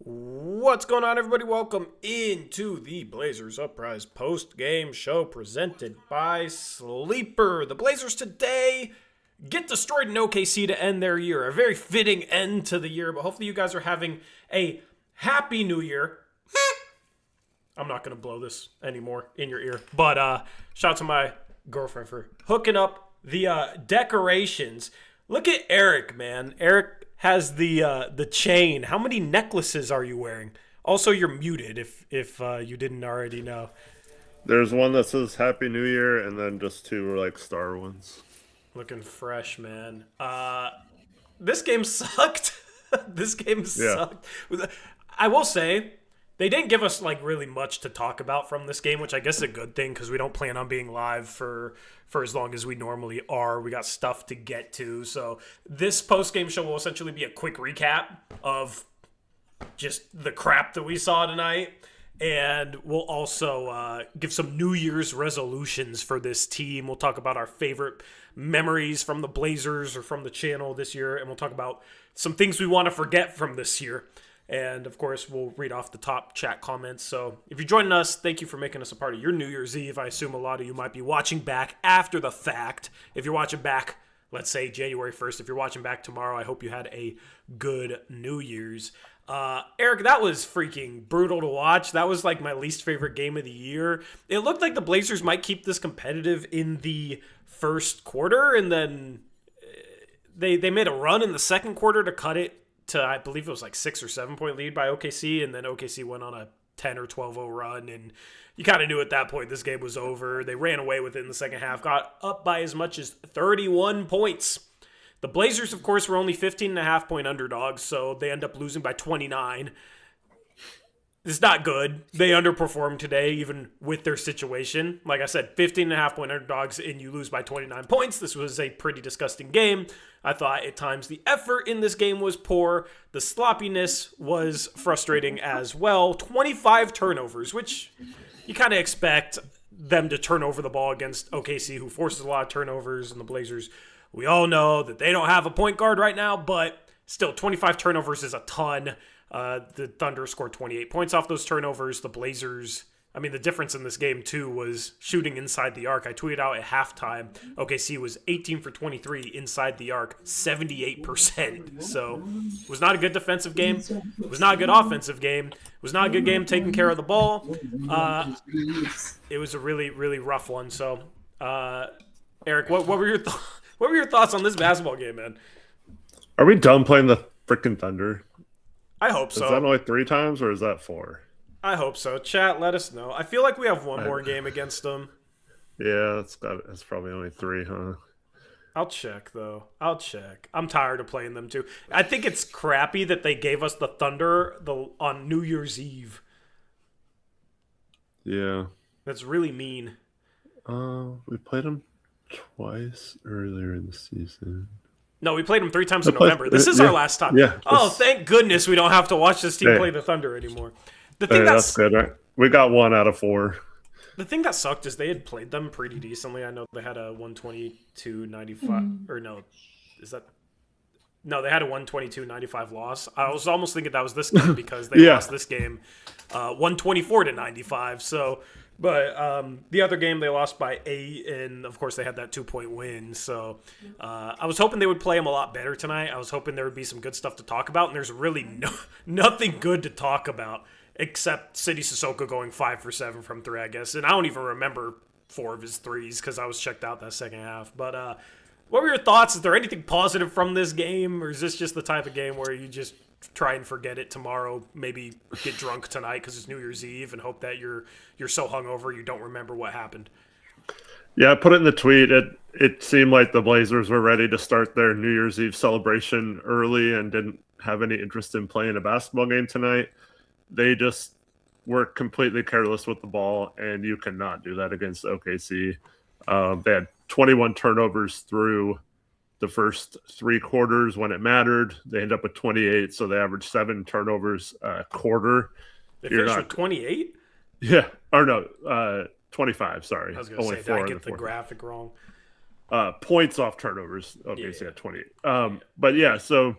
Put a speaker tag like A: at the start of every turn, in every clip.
A: What's going on, everybody? Welcome into the Blazers Uprise post-game show presented by Sleeper. The Blazers today get destroyed in OKC to end their year. A very fitting end to the year, but hopefully you guys are having a happy new year. I'm not going to blow this anymore in your ear, but shout out to my girlfriend for hooking up the decorations. Look at Eric, man. Eric has the chain. How many necklaces are you wearing? Also, you're muted if you didn't already know.
B: There's one that says Happy New Year, and then just two like star ones.
A: Looking fresh, man. This game sucked. This game sucked. I will say, they didn't give us like really much to talk about from this game, which I guess is a good thing because we don't plan on being live for as long as we normally are. We got stuff to get to. So this post-game show will essentially be a quick recap of just the crap that we saw tonight. And we'll also give some New Year's resolutions for this team. We'll talk about our favorite memories from the Blazers or from the channel this year. And we'll talk about some things we want to forget from this year. And, of course, we'll read off the top chat comments. So if you're joining us, thank you for making us a part of your New Year's Eve. I assume a lot of you might be watching back after the fact. If you're watching back, let's say January 1st. If you're watching back tomorrow, I hope you had a good New Year's. Eric, that was freaking brutal to watch. That was like my least favorite game of the year. It looked like the Blazers might keep this competitive in the first quarter, and then they made a run in the second quarter to cut it to, I believe it was like 6 or 7 point lead by OKC, and then OKC went on a 10 or 12-0 run, and you kind of knew at that point this game was over. They ran away with it in the second half, got up by as much as 31 points. The Blazers, of course, were only 15.5-point underdogs, so they end up losing by 29. It's not good. They underperformed today, even with their situation. Like I said, 15.5-point underdogs, and you lose by 29 points. This was a pretty disgusting game. I thought at times the effort in this game was poor. The sloppiness was frustrating as well. 25 turnovers, which you kind of expect them to turn over the ball against OKC, who forces a lot of turnovers, and the Blazers, we all know that they don't have a point guard right now, but still 25 turnovers is a ton. The Thunder scored 28 points off those turnovers. The Blazers, I mean, the difference in this game, too, was shooting inside the arc. I tweeted out at halftime, OKC was 18 for 23 inside the arc, 78%. So it was not a good defensive game. It was not a good offensive game. It was not a good game taking care of the ball. It was a really, really rough one. So, Eric, what were your what were your thoughts on this basketball game, man?
B: Are we done playing the freaking Thunder?
A: I hope so.
B: Is that only 3 times or is that 4?
A: I hope so. Chat, let us know. I feel like we have one more game against them.
B: Yeah, that's probably only 3, huh?
A: I'll check, though. I'll check. I'm tired of playing them, too. I think it's crappy that they gave us the Thunder on New Year's Eve.
B: Yeah.
A: That's really mean.
B: We played them twice earlier in the season.
A: No, we played them 3 times in November. This is our last time.
B: Yeah,
A: thank goodness we don't have to watch this team play the Thunder anymore. The thing
B: that's good. Right? We got 1 out of 4.
A: The thing that sucked is they had played them pretty decently. I know they had a 122-95, or no, is that? No, they had a 122-95 loss. I was almost thinking that was this game because they lost this game 124-95. So, but the other game they lost by 8, and of course they had that 2-point win. So I was hoping they would play them a lot better tonight. I was hoping there would be some good stuff to talk about, and there's really nothing good to talk about except City Sissoko going 5 for 7 from 3, I guess. And I don't even remember 4 of his threes because I was checked out that second half. But what were your thoughts? Is there anything positive from this game, or is this just the type of game where you just try and forget it tomorrow, maybe get drunk tonight because it's New Year's Eve, and hope that you're so hungover you don't remember what happened?
B: Yeah, I put it in the tweet. It seemed like the Blazers were ready to start their New Year's Eve celebration early and didn't have any interest in playing a basketball game tonight. They just were completely careless with the ball, and you cannot do that against OKC. They had 21 turnovers through the first 3 quarters when it mattered. They ended up with 28, so they averaged 7 turnovers a quarter.
A: They finished with 28?
B: Yeah. Or no, 25, sorry.
A: I was going to say, did I get the graphic wrong?
B: Points off turnovers, obviously, at 28. But yeah, so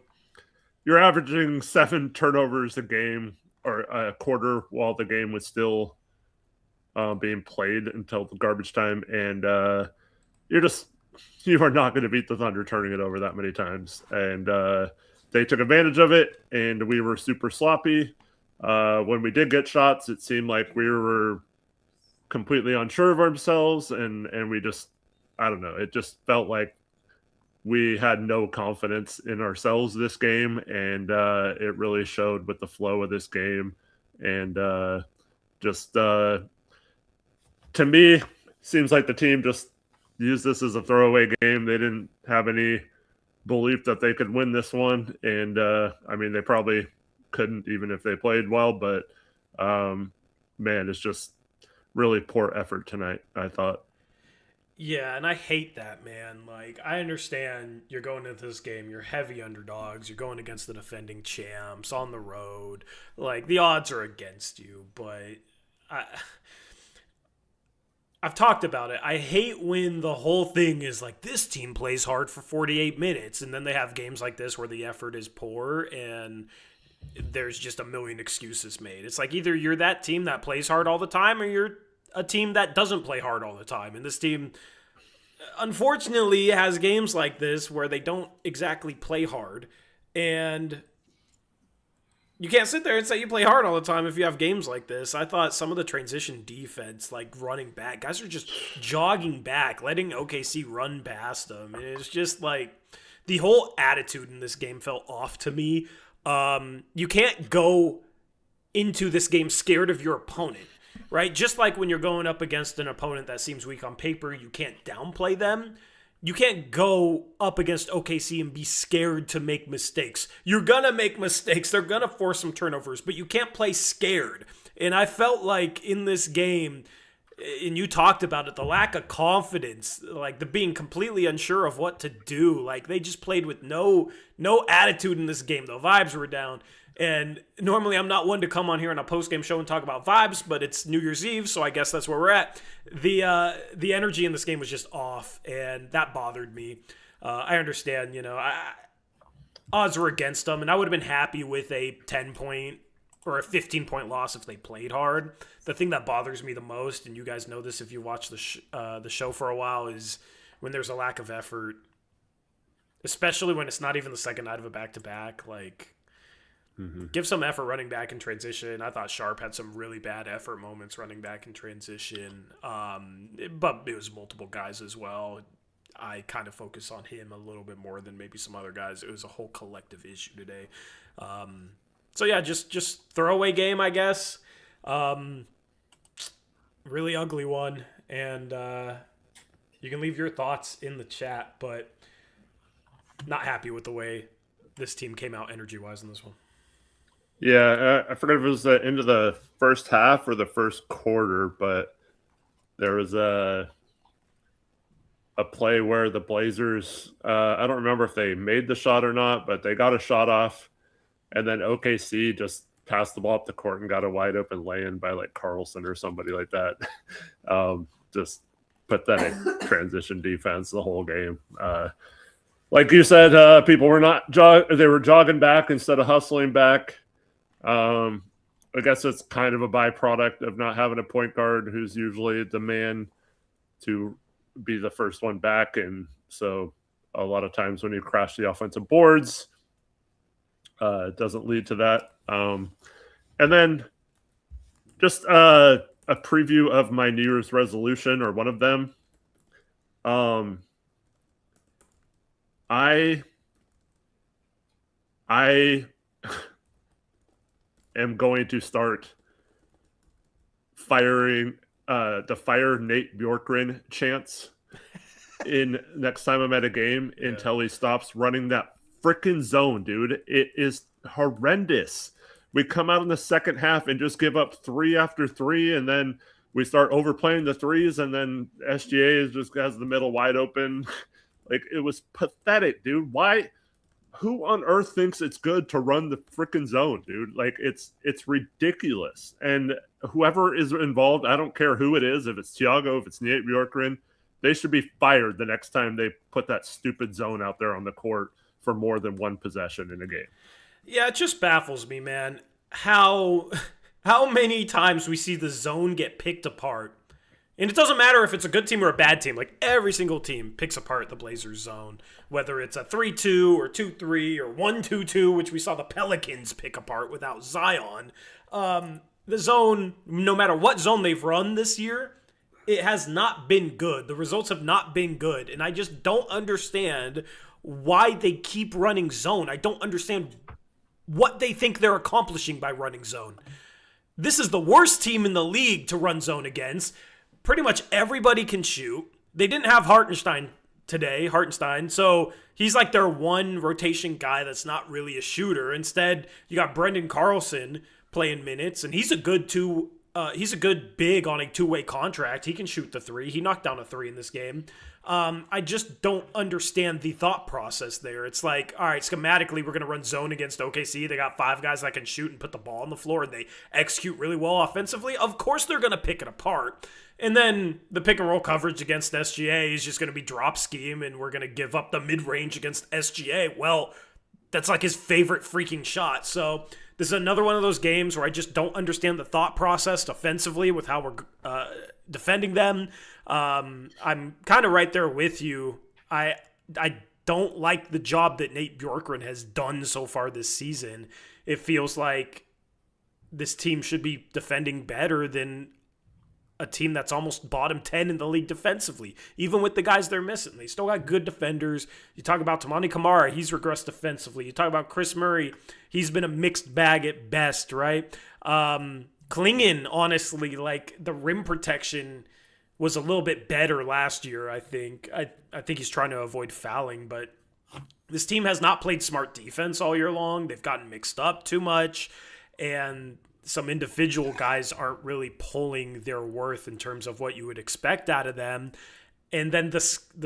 B: you're averaging 7 turnovers a game or a quarter while the game was still being played until the garbage time, and you're just you are not going to beat the Thunder turning it over that many times, and they took advantage of it, and we were super sloppy. When we did get shots, it seemed like we were completely unsure of ourselves, and we just, I don't know, it just felt like we had no confidence in ourselves this game, and it really showed with the flow of this game, and just to me, seems like the team just used this as a throwaway game. They didn't have any belief that they could win this one, and I mean, they probably couldn't even if they played well. But man, it's just really poor effort tonight, I thought.
A: Yeah, and I hate that, man. Like, I understand you're going into this game, you're heavy underdogs, you're going against the defending champs on the road. Like, the odds are against you, but I, I've talked about it. I hate when the whole thing is like this team plays hard for 48 minutes, and then they have games like this where the effort is poor and there's just a million excuses made. It's like either you're that team that plays hard all the time or you're a team that doesn't play hard all the time. And this team, unfortunately, has games like this where they don't exactly play hard. And you can't sit there and say you play hard all the time if you have games like this. I thought some of the transition defense, like running back, guys are just jogging back, letting OKC run past them. And it's just like the whole attitude in this game felt off to me. You can't go into this game scared of your opponent, right? Just like when you're going up against an opponent that seems weak on paper, you can't downplay them. You can't go up against OKC and be scared to make mistakes. You're going to make mistakes. They're going to force some turnovers, but you can't play scared. And I felt like in this game, and you talked about it, the lack of confidence, like the being completely unsure of what to do. Like they just played with no attitude in this game. The vibes were down. And normally I'm not one to come on here on a post-game show and talk about vibes, but it's New Year's Eve, so I guess that's where we're at. The energy in this game was just off, and that bothered me. I understand, odds were against them, and I would have been happy with a 10-point or a 15-point loss if they played hard. The thing that bothers me the most, and you guys know this if you watch the show for a while, is when there's a lack of effort, especially when it's not even the second night of a back-to-back. Like, give some effort running back in transition. I thought Sharp had some really bad effort moments running back in transition, but it was multiple guys as well. I kind of focus on him a little bit more than maybe some other guys. It was a whole collective issue today. So yeah, just throwaway game, I guess. Really ugly one, and you can leave your thoughts in the chat, but not happy with the way this team came out energy-wise in this one.
B: Yeah, I forget if it was the end of the first half or the first quarter, but there was a play where the Blazers, I don't remember if they made the shot or not, but they got a shot off, and then OKC just passed the ball up the court and got a wide open lay-in by like Carlson or somebody like that. Just pathetic transition defense the whole game. Like you said, people were they were jogging back instead of hustling back. I guess it's kind of a byproduct of not having a point guard who's usually the man to be the first one back. And so a lot of times when you crash the offensive boards, it doesn't lead to that. And then just a preview of my New Year's resolution, or one of them. I am going to start firing the fire Nate Bjorkgren chants in next time I'm at a game until he stops running that freaking zone, dude. It is horrendous. We come out in the second half and just give up 3 after 3, and then we start overplaying the threes, and then SGA just has the middle wide open. Like, it was pathetic, dude. Why? Who on earth thinks it's good to run the freaking zone, dude? Like, it's ridiculous. And whoever is involved, I don't care who it is, if it's Thiago, if it's Nate Bjorkgren, they should be fired the next time they put that stupid zone out there on the court for more than one possession in a game.
A: Yeah, it just baffles me, man. how many times we see the zone get picked apart. And it doesn't matter if it's a good team or a bad team. Like, every single team picks apart the Blazers zone, whether it's a 3-2 or 2-3 or 1-2-2, which we saw the Pelicans pick apart without Zion. The zone, no matter what zone they've run this year, it has not been good. The results have not been good. And I just don't understand why they keep running zone. I don't understand what they think they're accomplishing by running zone. This is the worst team in the league to run zone against. Pretty much everybody can shoot. They didn't have Hartenstein, so he's like their one rotation guy that's not really a shooter. Instead, you got Brendan Carlson playing minutes, and he's a good big on a two-way contract. He can shoot the three. He knocked down a three in this game. I just don't understand the thought process there. It's like, all right, schematically, we're going to run zone against OKC. They got 5 guys that can shoot and put the ball on the floor, and they execute really well offensively. Of course they're going to pick it apart. And then the pick and roll coverage against SGA is just going to be drop scheme, and we're going to give up the mid-range against SGA. Well, that's like his favorite freaking shot. So this is another one of those games where I just don't understand the thought process defensively with how we're defending them. I'm kind of right there with you. I don't like the job that Nate Bjorkgren has done so far this season. It feels like this team should be defending better than a team that's almost bottom 10 in the league defensively, even with the guys they're missing. They still got good defenders. You talk about Tamani Kamara, he's regressed defensively. You talk about Chris Murray, he's been a mixed bag at best, right? Klingon, honestly, like, the rim protection was a little bit better last year, I think. I think he's trying to avoid fouling, but this team has not played smart defense all year long. They've gotten mixed up too much, and some individual guys aren't really pulling their worth in terms of what you would expect out of them. And then the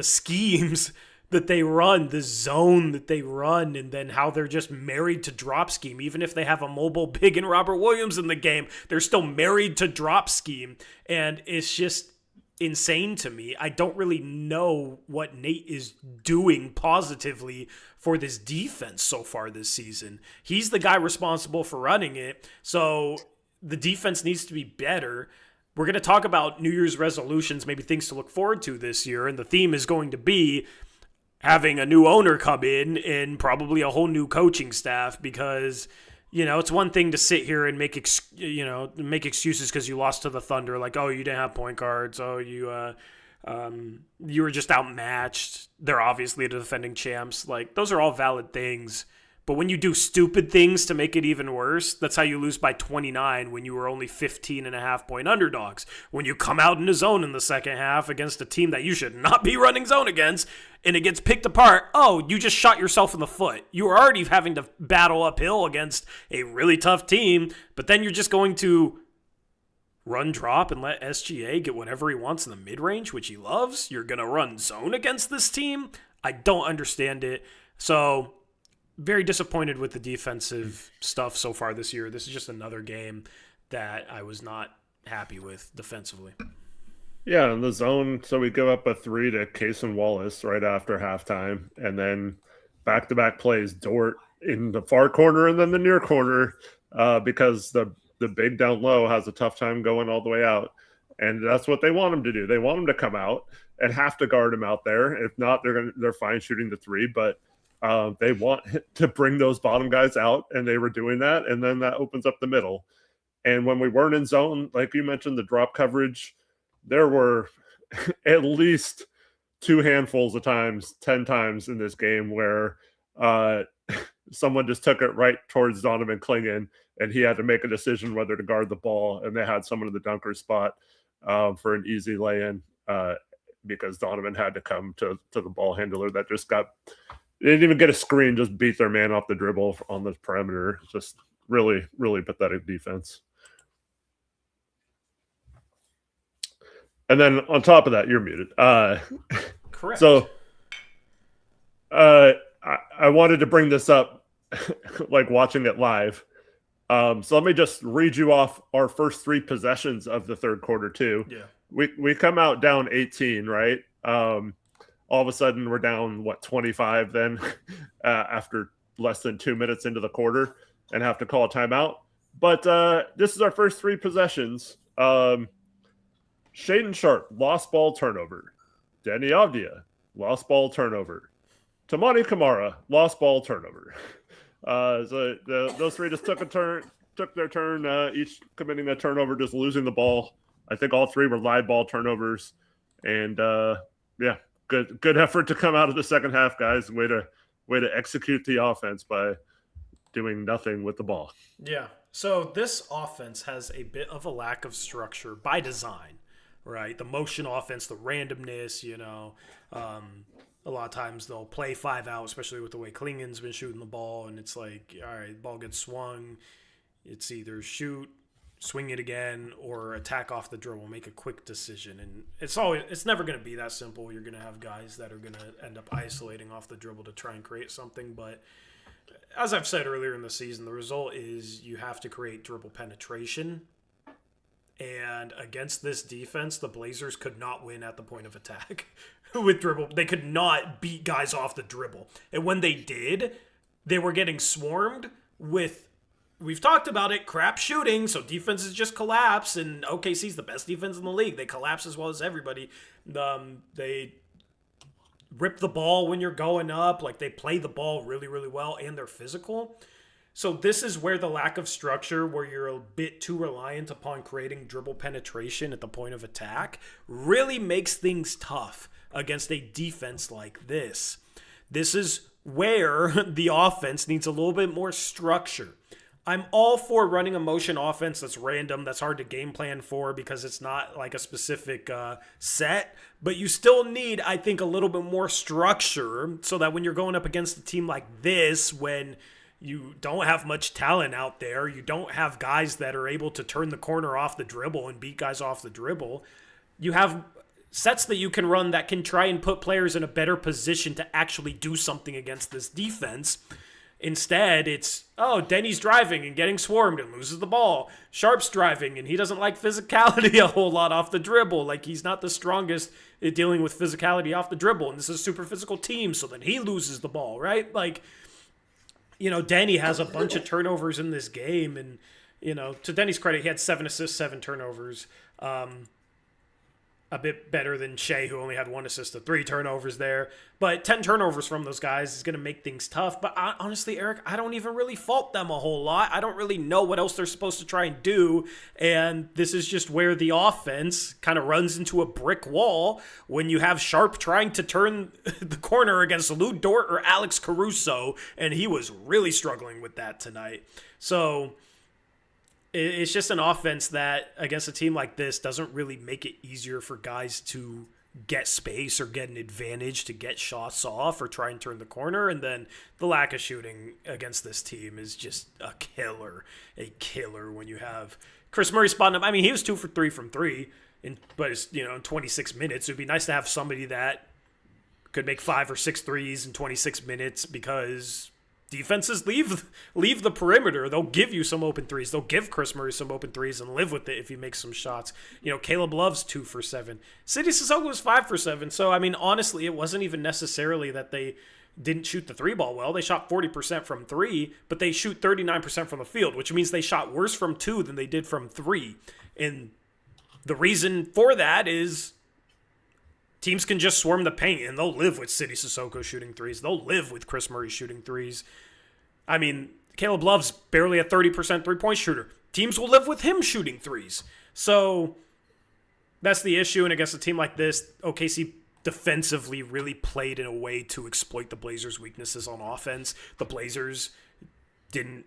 A: schemes that they run, the zone that they run, and then how they're just married to drop scheme. Even if they have a mobile big and Robert Williams in the game, they're still married to drop scheme. And it's just insane to me. I don't really know what Nate is doing positively for this defense so far this season. He's the guy responsible for running it, so the defense needs to be better. We're going to talk about New Year's resolutions, maybe things to look forward to this year, and the theme is going to be having a new owner come in and probably a whole new coaching staff, because it's one thing to sit here and make excuses because you lost to the Thunder, like, oh, you didn't have point guards, oh, you were just outmatched. They're obviously the defending champs. Like, those are all valid things. But when you do stupid things to make it even worse, that's how you lose by 29 when you were only 15.5-point underdogs. When you come out in the zone in the second half against a team that you should not be running zone against, and it gets picked apart, oh, you just shot yourself in the foot. You were already having to battle uphill against a really tough team, but then you're just going to run drop and let SGA get whatever he wants in the mid-range, which he loves. You're going to run zone against this team? I don't understand it. So, very disappointed with the defensive stuff so far this year. This is just another game that I was not happy with defensively.
B: Yeah, in the zone, so we give up a 3 to Case and Wallace right after halftime, and then back-to-back plays, Dort in the far corner and then the near corner, because the big down low has a tough time going all the way out. And that's what they want him to do. They want him to come out and have to guard him out there. If not, they're fine shooting the 3, but they want to bring those bottom guys out, and they were doing that, and then that opens up the middle. And when we weren't in zone, like you mentioned, the drop coverage, there were at least 2 handfuls of times, 10 times in this game where someone just took it right towards Donovan Klingon, and he had to make a decision whether to guard the ball, and they had someone in the dunker spot for an easy lay-in because Donovan had to come to the ball handler that just got – they didn't even get a screen, just beat their man off the dribble on the perimeter. Just really, really pathetic defense. And then on top of that, you're muted.
A: Correct.
B: So I wanted to bring this up, like watching it live. So let me just read you off our first 3 possessions of the third quarter too.
A: Yeah.
B: We come out down 18, right? All of a sudden we're down 25 then after less than 2 minutes into the quarter and have to call a timeout. But this is our first 3 possessions. Shaden Sharp, lost ball turnover. Danny Avdia, lost ball turnover. Tamani Kamara, lost ball turnover. Those 3 just took their turn, each committing a turnover, just losing the ball. I think all 3 were live ball turnovers. And yeah, good effort to come out of the second half, guys. Way to execute the offense by doing nothing with the ball.
A: Yeah. So this offense has a bit of a lack of structure by design, right? The motion offense, the randomness, a lot of times they'll play 5 out, especially with the way Klingen's been shooting the ball, and it's like, all right, ball gets swung. It's either shoot, swing it again, or attack off the dribble, make a quick decision. And it's never going to be that simple. You're going to have guys that are going to end up isolating off the dribble to try and create something, but as I've said earlier in the season, the result is you have to create dribble penetration. And against this defense, the Blazers could not win at the point of attack with dribble. They could not beat guys off the dribble. And when they did, they were getting swarmed with, we've talked about it, crap shooting. So defenses just collapse. And OKC's the best defense in the league. They collapse as well as everybody. They rip the ball when you're going up. Like, they play the ball really, really well, and they're physical. So this is where the lack of structure, where you're a bit too reliant upon creating dribble penetration at the point of attack, really makes things tough against a defense like this. This is where the offense needs a little bit more structure. I'm all for running a motion offense that's random, that's hard to game plan for because it's not like a specific set. But you still need, I think, a little bit more structure so that when you're going up against a team like this, when you don't have much talent out there, you don't have guys that are able to turn the corner off the dribble and beat guys off the dribble, you have sets that you can run that can try and put players in a better position to actually do something against this defense. Instead, it's, Denny's driving and getting swarmed and loses the ball. Sharp's driving and he doesn't like physicality a whole lot off the dribble. Like, he's not the strongest at dealing with physicality off the dribble. And this is a super physical team, so then he loses the ball, right? Like, Denny has a bunch of turnovers in this game. And, to Denny's credit, he had 7 assists, 7 turnovers. A bit better than Shea, who only had 1 assist to 3 turnovers there. But 10 turnovers from those guys is going to make things tough. But honestly, Eric, I don't even really fault them a whole lot. I don't really know what else they're supposed to try and do. And this is just where the offense kind of runs into a brick wall when you have Sharp trying to turn the corner against Lou Dort or Alex Caruso. And he was really struggling with that tonight. So it's just an offense that, against a team like this, doesn't really make it easier for guys to get space or get an advantage to get shots off or try and turn the corner. And then the lack of shooting against this team is just a killer when you have Chris Murray spotting up. I mean, he was 2 for 3 from 3, but it's, in 26 minutes. It would be nice to have somebody that could make 5 or 6 threes in 26 minutes because defenses leave the perimeter. They'll give you some open threes. They'll give Chris Murray some open threes and live with it if he makes some shots. Caleb Love's 2 for 7. Sidy Cissoko was 5 for 7. So, I mean, honestly, it wasn't even necessarily that they didn't shoot the 3-ball well. They shot 40% from 3, but they shoot 39% from the field, which means they shot worse from 2 than they did from 3. And the reason for that is teams can just swarm the paint, and they'll live with Sidy Cissoko shooting threes. They'll live with Chris Murray shooting threes. I mean, Caleb Love's barely a 30% three-point shooter. Teams will live with him shooting threes. So that's the issue, and against a team like this, OKC defensively really played in a way to exploit the Blazers' weaknesses on offense. The Blazers didn't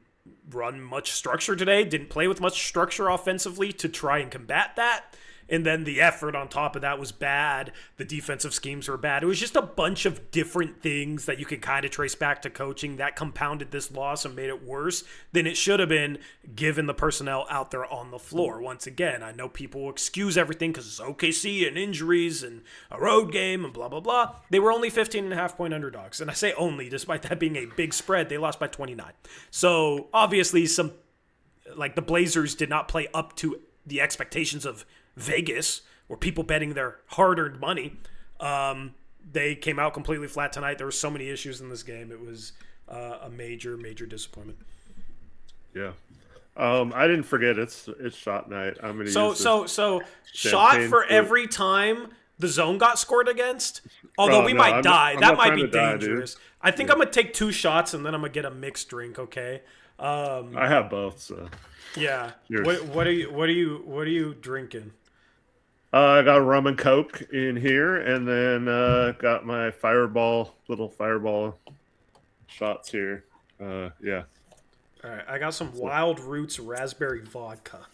A: run much structure today, didn't play with much structure offensively to try and combat that. And then the effort on top of that was bad. The defensive schemes were bad. It was just a bunch of different things that you could kind of trace back to coaching that compounded this loss and made it worse than it should have been given the personnel out there on the floor. Once again, I know people will excuse everything because it's OKC and injuries and a road game and blah, blah, blah. They were only 15.5-point underdogs. And I say only, despite that being a big spread, they lost by 29. So obviously the Blazers did not play up to the expectations of Vegas, or people betting their hard-earned money. They came out completely flat tonight. There were so many issues in this game. It was a major, major disappointment.
B: Yeah. I didn't forget it's shot night. I'm gonna
A: So
B: use this
A: shot
B: champagne
A: for
B: flute.
A: every time the zone got scored against. Although we
B: No,
A: might die,
B: I'm
A: that
B: not
A: might
B: trying
A: be
B: to die, dude.
A: dangerous. I think I'm gonna take 2 shots and then I'm gonna get a mixed drink. Okay.
B: I have both. So
A: Yeah.
B: Cheers.
A: What are you drinking?
B: I got rum and coke in here, and then got my little fireball shots here. Yeah.
A: All right, I got some Wild Roots raspberry vodka.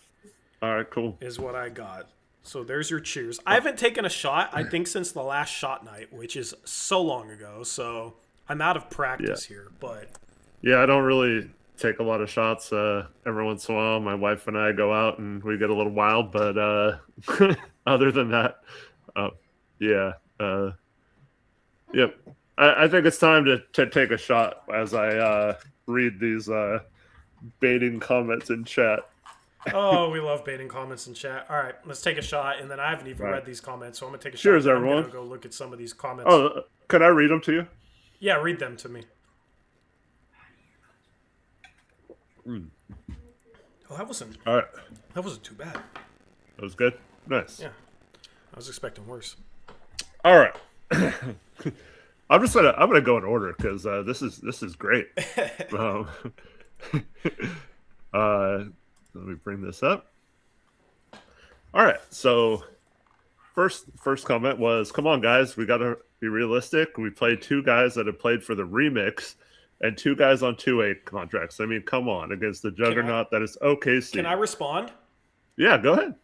B: All right, cool.
A: Is what I got. So there's your cheers. I haven't taken a shot, I think, since the last shot night, which is so long ago. So I'm out of practice here. But
B: yeah, I don't really take a lot of shots. Every once in a while, my wife and I go out and we get a little wild. But other than that, yeah. Yep. I think it's time to take a shot as I read these baiting comments in chat.
A: oh, we love baiting comments in chat. All right, let's take a shot. And then I haven't even read these comments, so I'm gonna take a
B: Cheers,
A: shot.
B: everyone.
A: I'm gonna go look at some of these comments.
B: Oh, can I read them to you?
A: Yeah, read them to me. Oh, that wasn't too bad.
B: That was good. Nice.
A: Yeah, I was expecting worse.
B: All right. I'm gonna go in order because this is great. Let me bring this up. All right. So first comment was, "Come on, guys, we gotta be realistic. We played 2 guys that have played for the remix, and 2 guys on 2A contracts. I mean, come on, against the juggernaut that is OKC."
A: Can I respond?
B: Yeah, go ahead.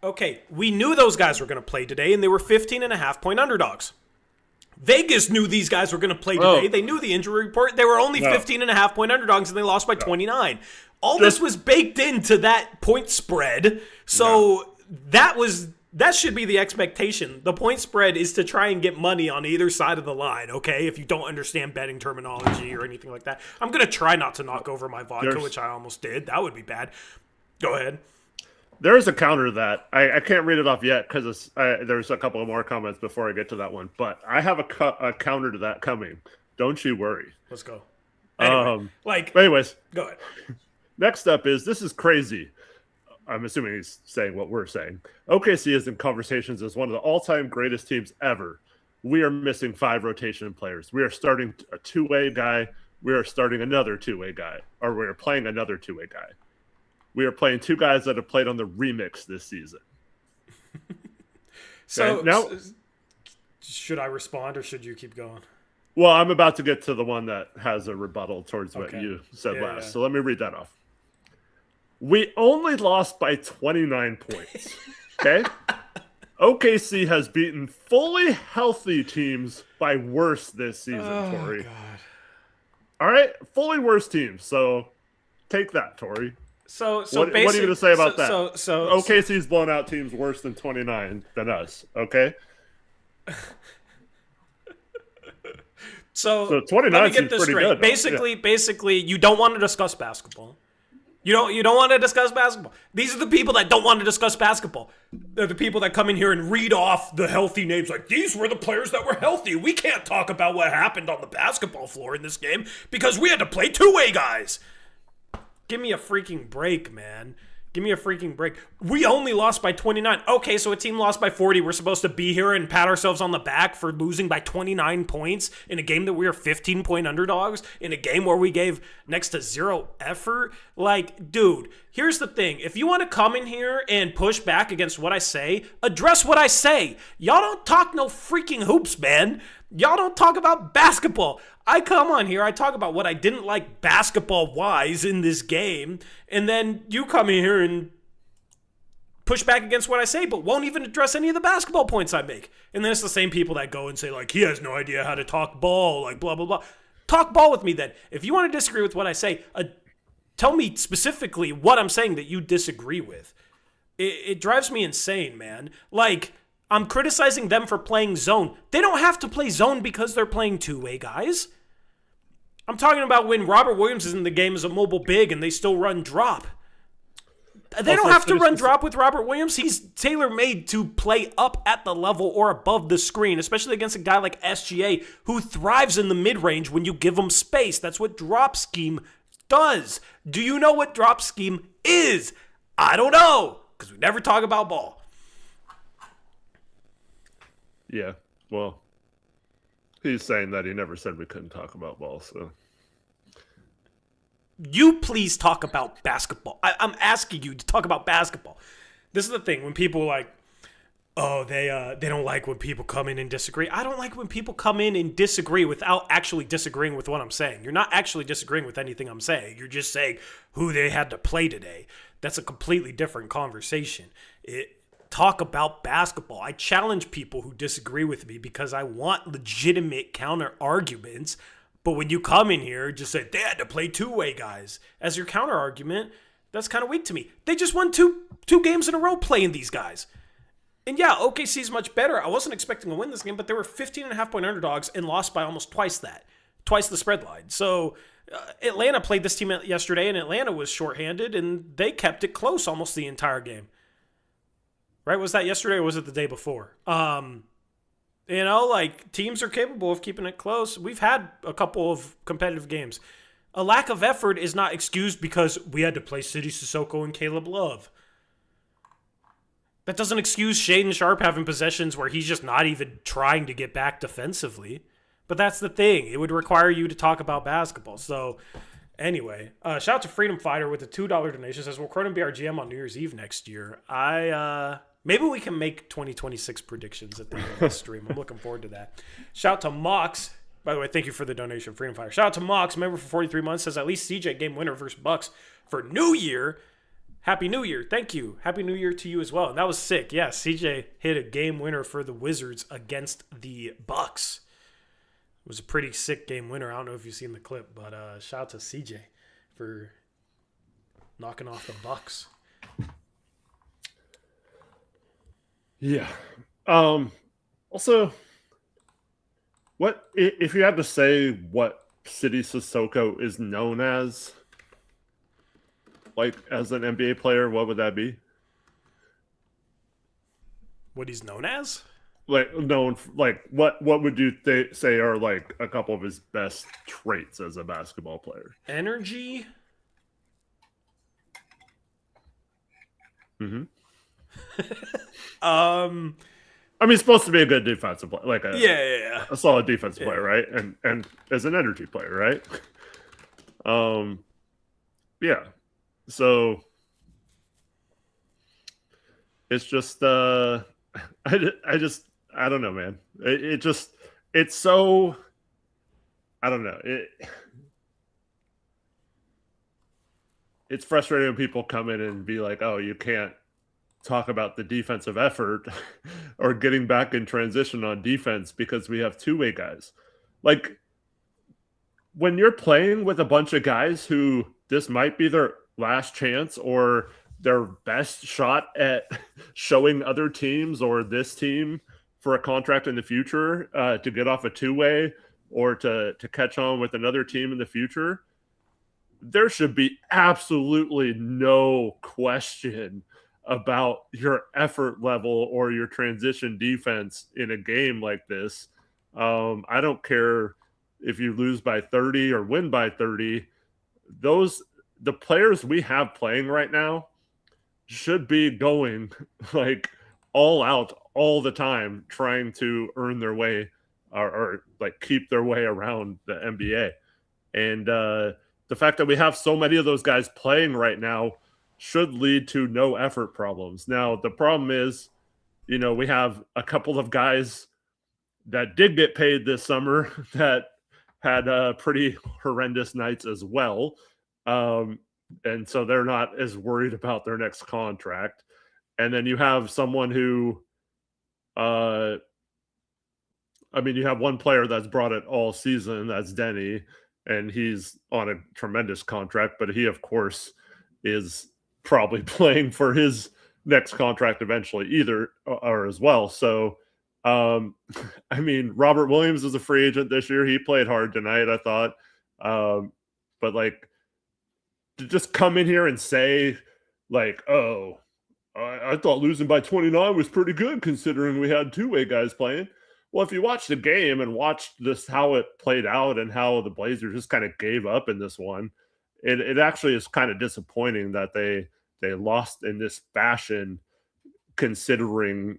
A: Okay, we knew those guys were going to play today, and they were 15.5-point underdogs. Vegas knew these guys were going to play today. They knew the injury report. They were only 15.5-point underdogs, and they lost by 29. All this was baked into that point spread. So that should be the expectation. The point spread is to try and get money on either side of the line, okay? If you don't understand betting terminology or anything like that. I'm going to try not to knock over my vodka, which I almost did. That would be bad. Go ahead.
B: There is a counter to that. I can't read it off yet because there's a couple of more comments before I get to that one. But I have a counter to that coming. Don't you worry.
A: Let's go.
B: Anyways,
A: go ahead.
B: Next up this is crazy. I'm assuming he's saying what we're saying. OKC is in conversations as one of the all-time greatest teams ever. We are missing 5 rotation players. We are starting a 2-way guy. We are starting another 2-way guy. Or we are playing another 2-way guy. We are playing 2 guys that have played on the remix this season.
A: So
B: now,
A: should I respond or should you keep going?
B: Well, I'm about to get to the one that has a rebuttal towards what you said last.
A: Yeah.
B: So let me read that off. We only lost by 29 points. Okay? OKC has beaten fully healthy teams by worse this season, Tori.
A: God.
B: All right? Fully worse teams. So take that, Tori.
A: So
B: what are you going to say about that?
A: So
B: OKC's blown out teams worse than 29 than us, okay?
A: So
B: 29
A: let me get
B: seems
A: this
B: pretty
A: straight.
B: good.
A: Basically, you don't want to discuss basketball. You don't want to discuss basketball. These are the people that don't want to discuss basketball. They're the people that come in here and read off the healthy names. Like, these were the players that were healthy. We can't talk about what happened on the basketball floor in this game because we had to play 2-way guys. Give me a freaking break, man. Give me a freaking break. We only lost by 29. Okay, so a team lost by 40. We're supposed to be here and pat ourselves on the back for losing by 29 points in a game that we were 15-point underdogs, in a game where we gave next to 0 effort. Like, dude, here's the thing. If you want to come in here and push back against what I say, address what I say. Y'all don't talk no freaking hoops, man. Y'all don't talk about basketball. I come on here, I talk about what I didn't like basketball-wise in this game, and then you come in here and push back against what I say, but won't even address any of the basketball points I make. And then it's the same people that go and say, like, he has no idea how to talk ball, like, blah, blah, blah. Talk ball with me then. If you want to disagree with what I say, tell me specifically what I'm saying that you disagree with. It drives me insane, man. Like, I'm criticizing them for playing zone. They don't have to play zone because they're playing 2-way guys. I'm talking about when Robert Williams is in the game as a mobile big and they still run drop. They don't have to run drop with Robert Williams. He's tailor-made to play up at the level or above the screen, especially against a guy like SGA who thrives in the mid-range when you give him space. That's what drop scheme does. Do you know what drop scheme is? I don't know, because we never talk about ball.
B: Yeah, well, he's saying that he never said we couldn't talk about ball, so.
A: You please talk about basketball. I'm asking you to talk about basketball. This is the thing. When people are like, oh, they don't like when people come in and disagree. I don't like when people come in and disagree without actually disagreeing with what I'm saying. You're not actually disagreeing with anything I'm saying. You're just saying who they had to play today. That's a completely different conversation. Talk about basketball. I challenge people who disagree with me because I want legitimate counter arguments. But when you come in here, just say they had to play two-way guys as your counter argument, that's kind of weak to me. They just won two games in a row playing these guys. And yeah, OKC's much better. I wasn't expecting to win this game, but they were 15.5-point underdogs and lost by almost twice the spread line. So Atlanta played this team yesterday, and Atlanta was shorthanded, and they kept it close almost the entire game. Right? Was that yesterday or was it the day before? Teams are capable of keeping it close. We've had a couple of competitive games. A lack of effort is not excused because we had to play City Sissoko and Caleb Love. That doesn't excuse Shaedon Sharpe having possessions where he's just not even trying to get back defensively. But that's the thing. It would require you to talk about basketball. So, anyway, shout out to Freedom Fighter with a $2 donation. Says, will Cronin be our GM on New Year's Eve next year? Maybe we can make 2026 predictions at the end of the stream. I'm looking forward to that. Shout out to Mox. By the way, thank you for the donation, Freedom Fighter. Shout out to Mox, member for 43 months. Says, at least CJ game winner versus Bucks for New Year. Happy New Year. Thank you. Happy New Year to you as well. And that was sick. Yeah, CJ hit a game winner for the Wizards against the Bucks. It was a pretty sick game winner. I don't know if you've seen the clip, but shout out to CJ for knocking off the Bucks.
B: Yeah. Also, what if you had to say what City Sissoko is known as, like as an NBA player, what would that be?
A: What he's known as?
B: Like known, like what would you say are like a couple of his best traits as a basketball player?
A: Energy.
B: Mm-hmm. I mean, he's supposed to be a good defensive player, like a solid defensive player, right? And as an energy player, right? Yeah. So it's just I don't know, man. It's so, I don't know. It's frustrating when people come in and be like, oh, you can't talk about the defensive effort or getting back in transition on defense because we have two-way guys. Like, when you're playing with a bunch of guys who this might be their last chance or their best shot at showing other teams or this team for a contract in the future to get off a two-way or to catch on with another team in the future, there should be absolutely no question about your effort level or your transition defense in a game like this. I don't care if you lose by 30 or win by 30. The players we have playing right now should be going like all out all the time, trying to earn their way or like keep their way around the NBA. And the fact that we have so many of those guys playing right now should lead to no effort problems. Now, the problem is, we have a couple of guys that did get paid this summer that had pretty horrendous nights as well. And so they're not as worried about their next contract. And then you have someone who, you have one player that's brought it all season, that's Denny, and he's on a tremendous contract, but he, of course, is probably playing for his next contract eventually either or as well. So, Robert Williams is a free agent this year. He played hard tonight, I thought. But like, to just come in here and say like, oh, I thought losing by 29 was pretty good considering we had two-way guys playing. Well, if you watch the game and watch this, how it played out and how the Blazers just kind of gave up in this one, it actually is kind of disappointing that they lost in this fashion, considering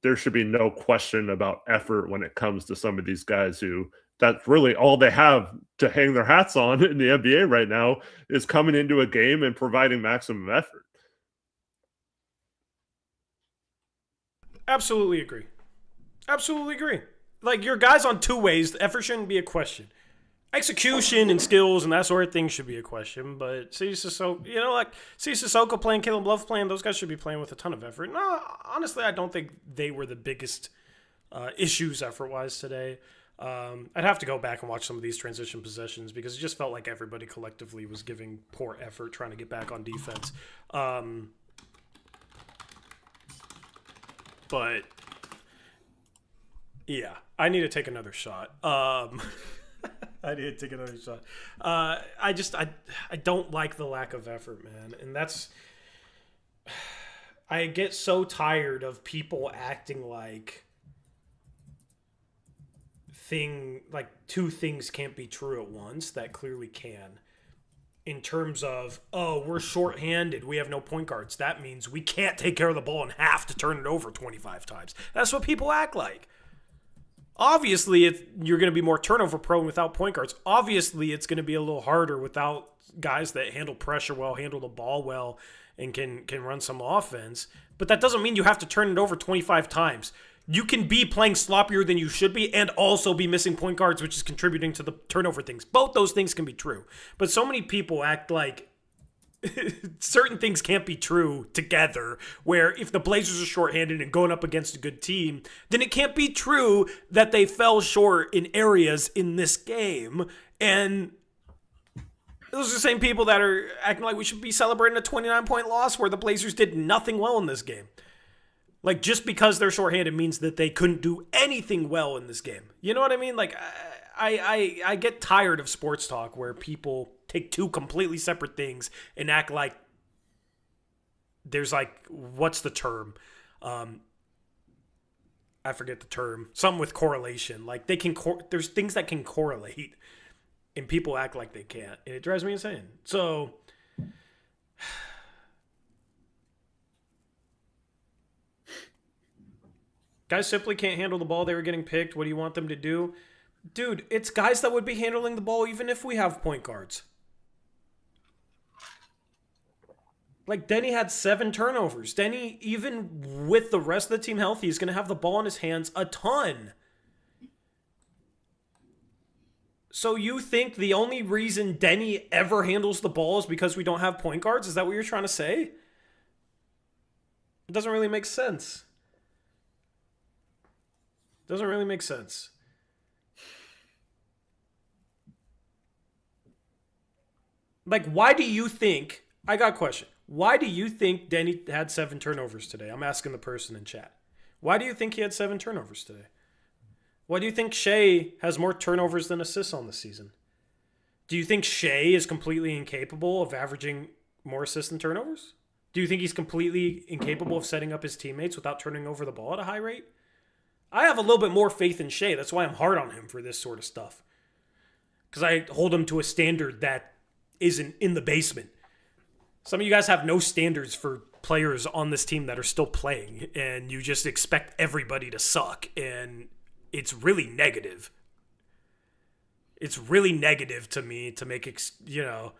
B: there should be no question about effort when it comes to some of these guys who that's really all they have to hang their hats on in the NBA right now is coming into a game and providing maximum effort.
A: Absolutely agree. Absolutely agree. Like, your guys on two ways, effort shouldn't be a question. Execution and skills and that sort of thing should be a question, but see Sissoko, see Sissoko playing, Caleb Love playing, those guys should be playing with a ton of effort. No, honestly, I don't think they were the biggest issues effort-wise today. I'd have to go back and watch some of these transition possessions because it just felt like everybody collectively was giving poor effort trying to get back on defense. But yeah, I need to take another shot. I need to take another shot. I don't like the lack of effort, man, and that's. I get so tired of people acting like two things can't be true at once that clearly can. In terms of, oh, we're shorthanded, we have no point guards. That means we can't take care of the ball and have to turn it over 25 times. That's what people act like. Obviously, you're going to be more turnover prone without point guards. Obviously, it's going to be a little harder without guys that handle pressure well, handle the ball well, and can run some offense. But that doesn't mean you have to turn it over 25 times. You can be playing sloppier than you should be and also be missing point guards, which is contributing to the turnover things. Both those things can be true. But so many people act like certain things can't be true together, where if the Blazers are shorthanded and going up against a good team, then it can't be true that they fell short in areas in this game. And those are the same people that are acting like we should be celebrating a 29-point loss where the Blazers did nothing well in this game. Like, just because they're shorthanded means that they couldn't do anything well in this game. You know what I mean? Like, I get tired of sports talk where people take two completely separate things and act like there's like, what's the term? I forget the term. Something with correlation. Like, they can there's things that can correlate, and people act like they can't. And it drives me insane. So guys simply can't handle the ball. They were getting picked. What do you want them to do? Dude, it's guys that would be handling the ball even if we have point guards. Like, Denny had 7 turnovers. Denny, even with the rest of the team healthy, is going to have the ball in his hands a ton. So you think the only reason Denny ever handles the ball is because we don't have point guards? Is that what you're trying to say? It doesn't really make sense. Doesn't really make sense. Like, why do you think... I got a question. Why do you think Denny had 7 turnovers today? I'm asking the person in chat. Why do you think he had 7 turnovers today? Why do you think Shea has more turnovers than assists on the season? Do you think Shea is completely incapable of averaging more assists than turnovers? Do you think he's completely incapable of setting up his teammates without turning over the ball at a high rate? I have a little bit more faith in Shea. That's why I'm hard on him for this sort of stuff. Because I hold him to a standard that isn't in the basement. Some of you guys have no standards for players on this team that are still playing, and you just expect everybody to suck, and it's really negative. It's really negative to me to make, to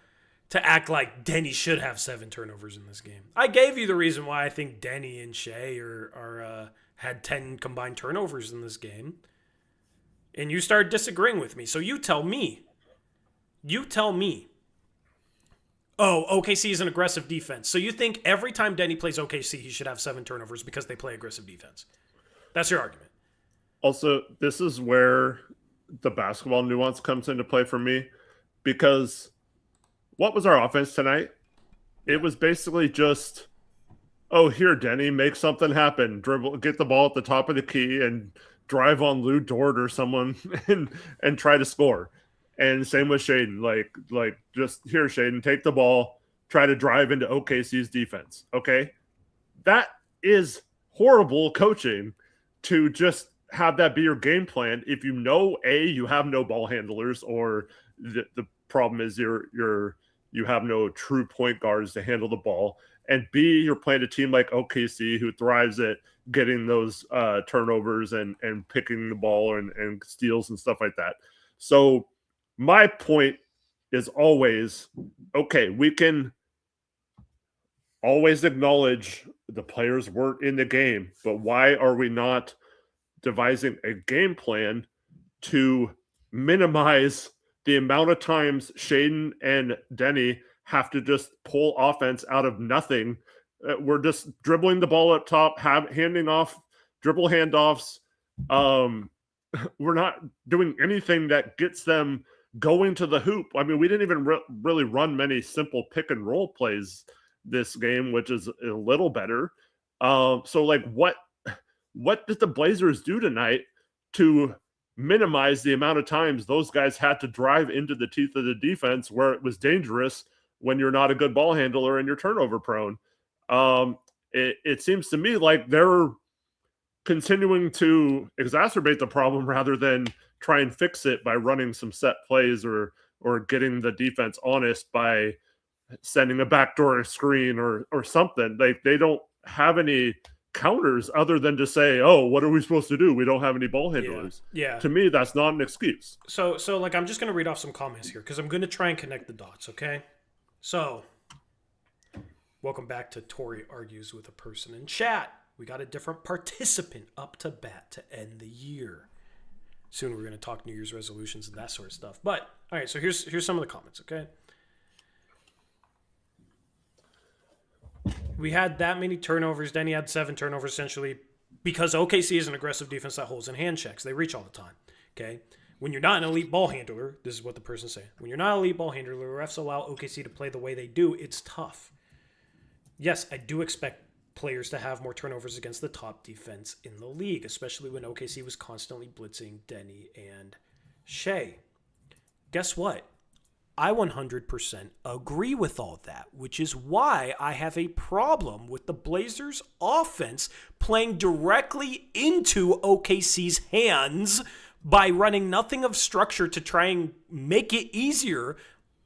A: act like Denny should have 7 turnovers in this game. I gave you the reason why I think Denny and Shea had 10 combined turnovers in this game, and you started disagreeing with me. So you tell me. Oh, OKC is an aggressive defense. So you think every time Denny plays OKC, he should have 7 turnovers because they play aggressive defense. That's your argument.
B: Also, this is where the basketball nuance comes into play for me, because what was our offense tonight? It was basically just, oh, here, Denny, make something happen. Dribble, get the ball at the top of the key and drive on Lou Dort or someone and try to score. And same with Shaden. Like just here, Shaden, take the ball, try to drive into OKC's defense. Okay? That is horrible coaching to just have that be your game plan if you know, A, you have no ball handlers, or the problem is you have no true point guards to handle the ball, and B, you're playing a team like OKC who thrives at getting those turnovers and picking the ball and steals and stuff like that. So my point is always, okay, we can always acknowledge the players weren't in the game, but why are we not devising a game plan to minimize the amount of times Shaden and Denny have to just pull offense out of nothing? We're just dribbling the ball up top, handing off, dribble handoffs. We're not doing anything that gets them going to the hoop. I mean, we didn't even really run many simple pick and roll plays this game, which is a little better. So like what did the Blazers do tonight to minimize the amount of times those guys had to drive into the teeth of the defense where it was dangerous when you're not a good ball handler and you're turnover prone? It seems to me like they're continuing to exacerbate the problem rather than try and fix it by running some set plays or getting the defense honest by sending a backdoor screen or something. They don't have any counters other than to say, oh, what are we supposed to do? We don't have any ball handlers.
A: Yeah.
B: To me, that's not an excuse.
A: So like, I'm just going to read off some comments here because I'm going to try and connect the dots, okay? So, welcome back to Tori Argues with a Person in Chat. We got a different participant up to bat to end the year. Soon we're going to talk New Year's resolutions and that sort of stuff. But, all right, so here's some of the comments, okay? We had that many turnovers. Denny had 7 turnovers, essentially, because OKC is an aggressive defense that holds in hand checks. They reach all the time, okay? When you're not an elite ball handler, this is what the person's saying. When you're not an elite ball handler, refs allow OKC to play the way they do. It's tough. Yes, I do expect players to have more turnovers against the top defense in the league, especially when OKC was constantly blitzing Denny and Shea. Guess what? I 100% agree with all that, which is why I have a problem with the Blazers' offense playing directly into OKC's hands by running nothing of structure to try and make it easier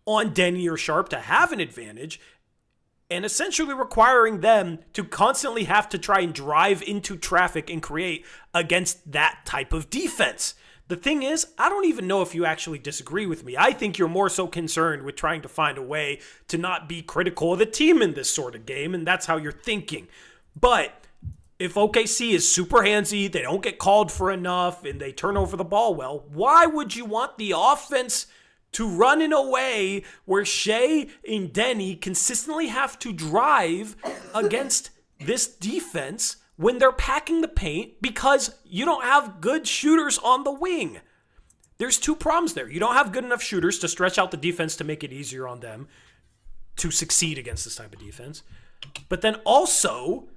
A: on Denny or Sharp to have an advantage, and essentially requiring them to constantly have to try and drive into traffic and create against that type of defense. The thing is, I don't even know if you actually disagree with me. I think you're more so concerned with trying to find a way to not be critical of the team in this sort of game, and that's how you're thinking. But if OKC is super handsy, they don't get called for enough, and they turn over the ball well, why would you want the offense to run in a way where Shea and Denny consistently have to drive against this defense when they're packing the paint because you don't have good shooters on the wing? There's 2 problems there. You don't have good enough shooters to stretch out the defense to make it easier on them to succeed against this type of defense. But then also,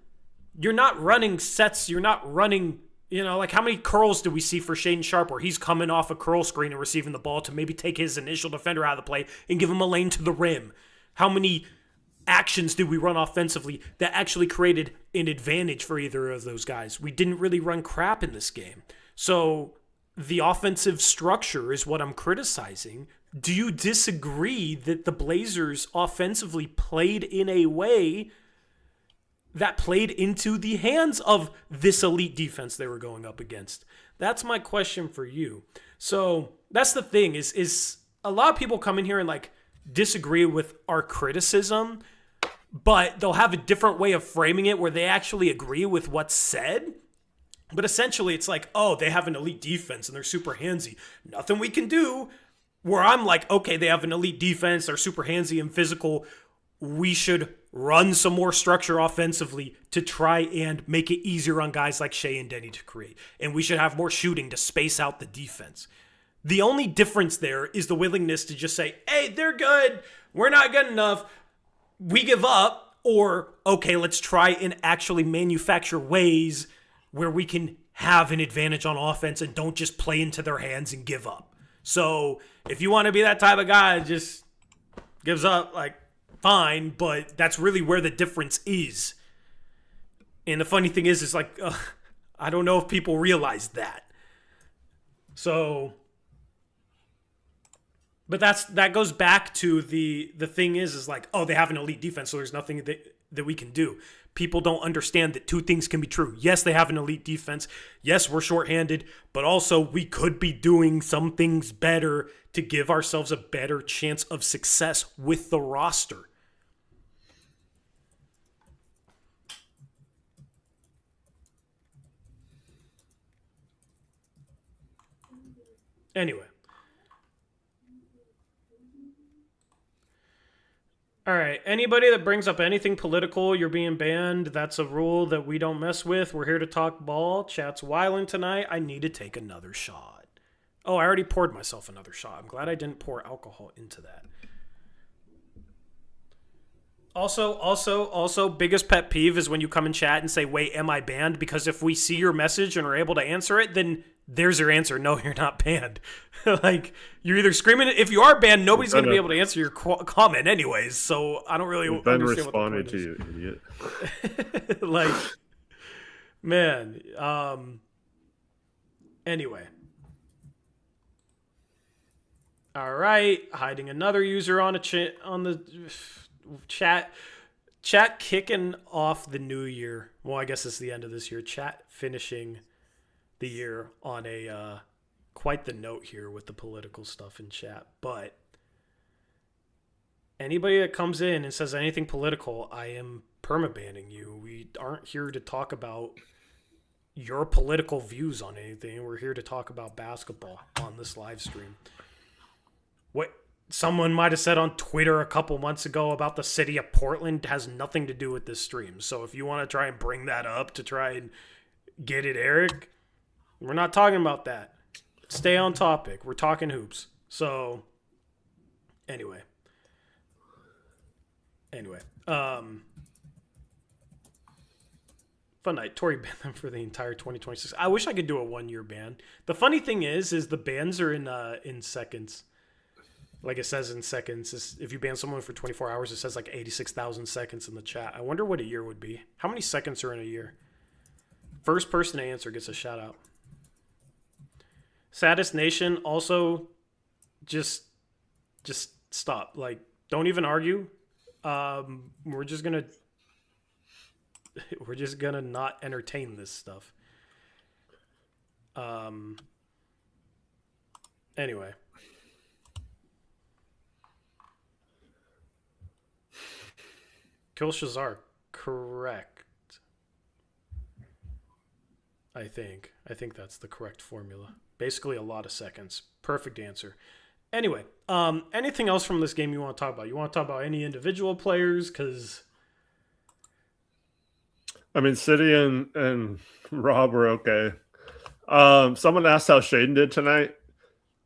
A: you're not running sets. You're not running, like how many curls do we see for Shaden Sharp where he's coming off a curl screen and receiving the ball to maybe take his initial defender out of the play and give him a lane to the rim? How many actions did we run offensively that actually created an advantage for either of those guys? We didn't really run crap in this game. So the offensive structure is what I'm criticizing. Do you disagree that the Blazers offensively played in a way that played into the hands of this elite defense they were going up against? That's my question for you. So that's the thing is a lot of people come in here and like disagree with our criticism, but they'll have a different way of framing it where they actually agree with what's said. But essentially it's like, oh, they have an elite defense and they're super handsy. Nothing we can do. Where I'm like, okay, they have an elite defense, they're super handsy and physical. We should run some more structure offensively to try and make it easier on guys like Shea and Denny to create. And we should have more shooting to space out the defense. The only difference there is the willingness to just say, hey, they're good. We're not good enough. We give up. Or, okay, let's try and actually manufacture ways where we can have an advantage on offense and don't just play into their hands and give up. So if you want to be that type of guy that just gives up, like, fine, but that's really where the difference is. And the funny thing is like, I don't know if people realize that. So But that goes back to the thing is like, oh, they have an elite defense, so there's nothing that we can do. People don't understand that two things can be true. Yes, they have an elite defense. Yes, we're shorthanded, but also we could be doing some things better to give ourselves a better chance of success with the roster. Anyway. All right. Anybody that brings up anything political, you're being banned. That's a rule that we don't mess with. We're here to talk ball. Chat's wilding tonight. I need to take another shot. Oh, I already poured myself another shot. I'm glad I didn't pour alcohol into that. Also, biggest pet peeve is when you come in chat and say, wait, am I banned? Because if we see your message and are able to answer it, then there's your answer. No, you're not banned. Like, you're either screaming. If you are banned, nobody's going to be able to answer your comment anyways. So I don't really understand
B: responding
A: what the point
B: to you, idiot.
A: Like, man. Anyway. All right. Hiding another user on the chat. Chat kicking off the new year. Well, I guess it's the end of this year. Chat finishing the year on a quite the note here with the political stuff in chat. But anybody that comes in and says anything political, I am permabanning you. We aren't here to talk about your political views on anything. We're here to talk about basketball on this live stream. What someone might have said on Twitter a couple months ago about the city of Portland has nothing to do with this stream. So if you want to try and bring that up to try and get it, Eric, we're not talking about that. Stay on topic. We're talking hoops. So, anyway. Fun night. Tory banned them for the entire 2026. I wish I could do a 1-year ban. The funny thing is the bans are in seconds. Like it says in seconds. If you ban someone for 24 hours, it says like 86,000 seconds in the chat. I wonder what a year would be. How many seconds are in a year? First person to answer gets a shout out. Saddest Nation, also just stop. Like, don't even argue. We're just gonna not entertain this stuff. Anyway. Kill Shazar, correct. I think that's the correct formula. Basically a lot of seconds. Perfect answer. Anyway, anything else from this game you want to talk about? You want to talk about any individual players? Because
B: I mean, City and Rob were okay. Someone asked how Shaden did tonight.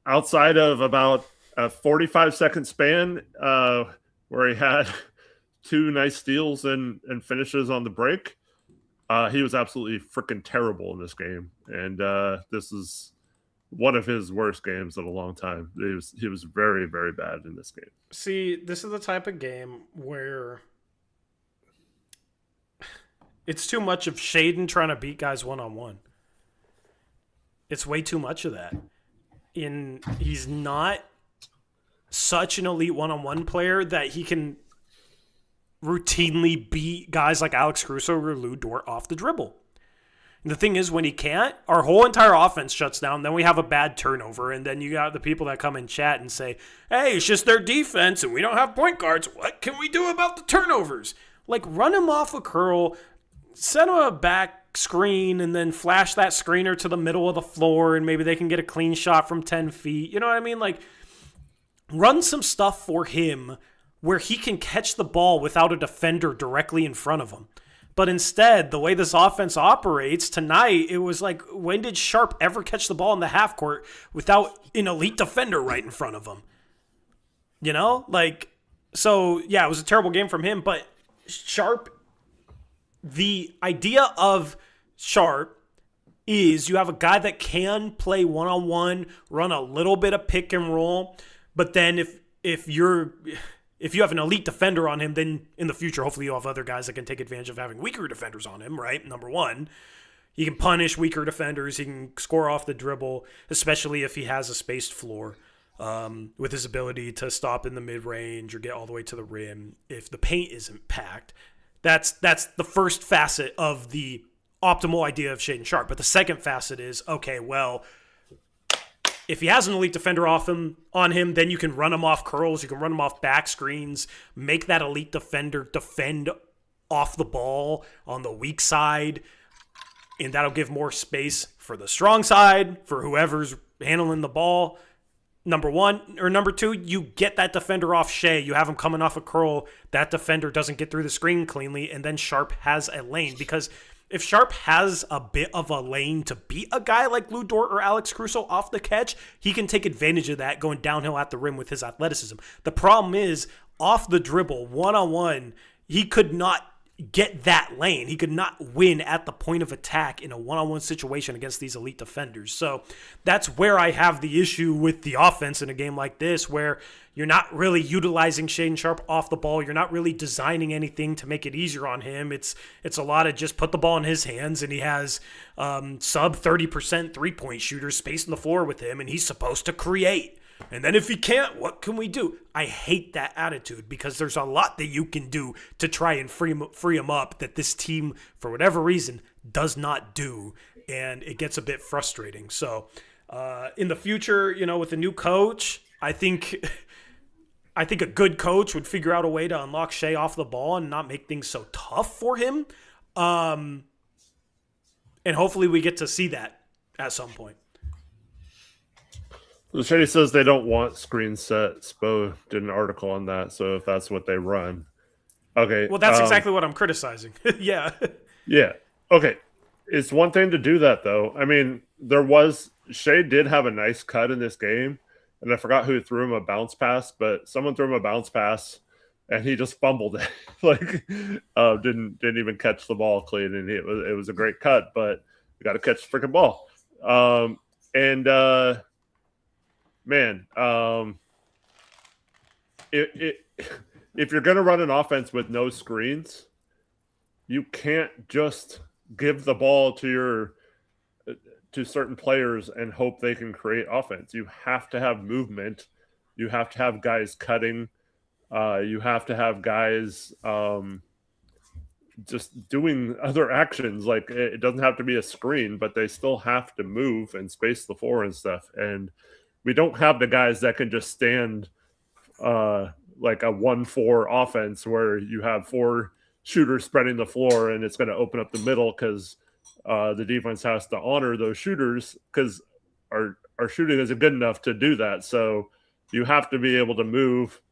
B: Outside of about a 45-second span where he had 2 nice steals and finishes on the break, he was absolutely freaking terrible in this game. And this is one of his worst games in a long time. He was very, very bad in this game.
A: See, this is the type of game where it's too much of Shaden trying to beat guys one-on-one. It's way too much of that. He's not such an elite one-on-one player that he can routinely beat guys like Alex Caruso or Lou Dort off the dribble. And the thing is, when he can't, our whole entire offense shuts down. Then we have a bad turnover, and then you got the people that come in chat and say, hey, it's just their defense, and we don't have point guards. What can we do about the turnovers? Like, run him off a curl, set him a back screen, and then flash that screener to the middle of the floor, and maybe they can get a clean shot from 10 feet. You know what I mean? Like, run some stuff for him where he can catch the ball without a defender directly in front of him. But instead, the way this offense operates tonight, it was like, when did Sharp ever catch the ball in the half court without an elite defender right in front of him? You know? Like, so, yeah, it was a terrible game from him, but Sharp, the idea of Sharp is you have a guy that can play one-on-one, run a little bit of pick and roll, but then if you have an elite defender on him, then in the future, hopefully you'll have other guys that can take advantage of having weaker defenders on him, right? Number one, he can punish weaker defenders. He can score off the dribble, especially if he has a spaced floor. with his ability to stop in the mid-range or get all the way to the rim if the paint isn't packed. That's the first facet of the optimal idea of Shaedon Sharpe. But the second facet is, okay, well, if he has an elite defender on him, then you can run him off curls, you can run him off back screens, make that elite defender defend off the ball on the weak side, and that'll give more space for the strong side, for whoever's handling the ball. Number one, or number two, you get that defender off Shea. You have him coming off a curl. That defender doesn't get through the screen cleanly, and then Sharpe has a lane. Because if Sharpe has a bit of a lane to beat a guy like Lou Dort or Alex Caruso off the catch, he can take advantage of that going downhill at the rim with his athleticism. The problem is, off the dribble, one-on-one, he could not get that lane. He could not win at the point of attack in a one-on-one situation against these elite defenders. So that's where I have the issue with the offense in a game like this, where you're not really utilizing Shaedon Sharpe off the ball. You're not really designing anything to make it easier on him. It's a lot of just put the ball in his hands, and he has sub 30% three-point shooters spacing the floor with him, and he's supposed to create. And then if he can't, what can we do? I hate that attitude, because there's a lot that you can do to try and free him up that this team, for whatever reason, does not do. And it gets a bit frustrating. So in the future, with a new coach, I think a good coach would figure out a way to unlock Shea off the ball and not make things so tough for him. And hopefully we get to see that at some point.
B: Shady says they don't want screen set. Spo did an article on that, so if that's what they run. Okay.
A: Well, that's exactly what I'm criticizing. Yeah.
B: Yeah. Okay. It's one thing to do that, though. I mean, Shea did have a nice cut in this game, and I forgot who threw him a bounce pass, but someone threw him a bounce pass, and he just fumbled it. Didn't even catch the ball clean, and it was a great cut, but you got to catch the freaking ball. Man, if you're going to run an offense with no screens, you can't just give the ball to certain players and hope they can create offense. You have to have movement. You have to have guys cutting. You have to have guys just doing other actions. Like, it doesn't have to be a screen, but they still have to move and space the floor and stuff. And we don't have the guys that can just stand like a 1-4 offense where you have 4 shooters spreading the floor and it's going to open up the middle because the defense has to honor those shooters because our shooting isn't good enough to do that. So you have to be able to move.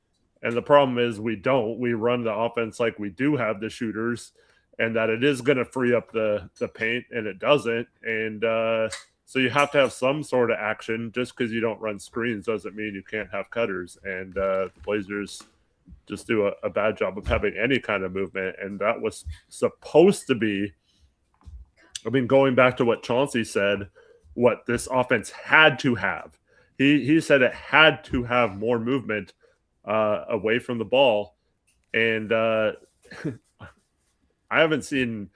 B: And the problem is we don't. We run the offense like we do have the shooters, and that it is going to free up the paint, and it doesn't. And so you have to have some sort of action. Just because you don't run screens doesn't mean you can't have cutters. And the Blazers just do a bad job of having any kind of movement. And that was supposed to be, I mean, going back to what Chauncey said, what this offense had to have. He said it had to have more movement away from the ball. And I haven't seen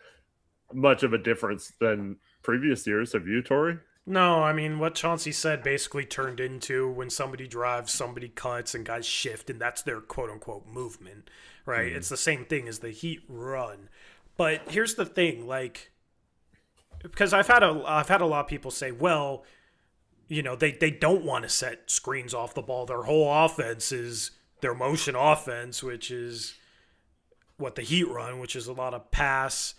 B: much of a difference than previous years. Have you, Tori?
A: No, I mean, what Chauncey said basically turned into when somebody drives, somebody cuts, and guys shift, and that's their quote-unquote movement, right? Mm-hmm. It's the same thing as the Heat run. But here's the thing, like, because I've had a lot of people say, well, you know, they don't want to set screens off the ball. Their whole offense is their motion offense, which is what the Heat run, which is a lot of pass,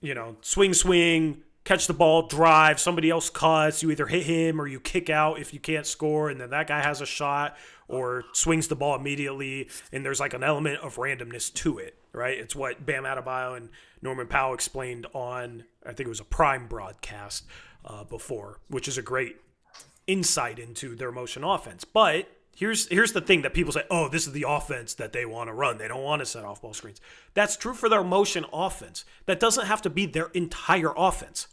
A: you know, swing, catch the ball, drive, somebody else cuts, you either hit him or you kick out if you can't score, and then that guy has a shot or swings the ball immediately, and there's like an element of randomness to it, right? It's what Bam Adebayo and Norman Powell explained on, I think it was a Prime broadcast before, which is a great insight into their motion offense. But here's the thing that people say, oh, this is the offense that they want to run. They don't want to set off ball screens. That's true for their motion offense. That doesn't have to be their entire offense.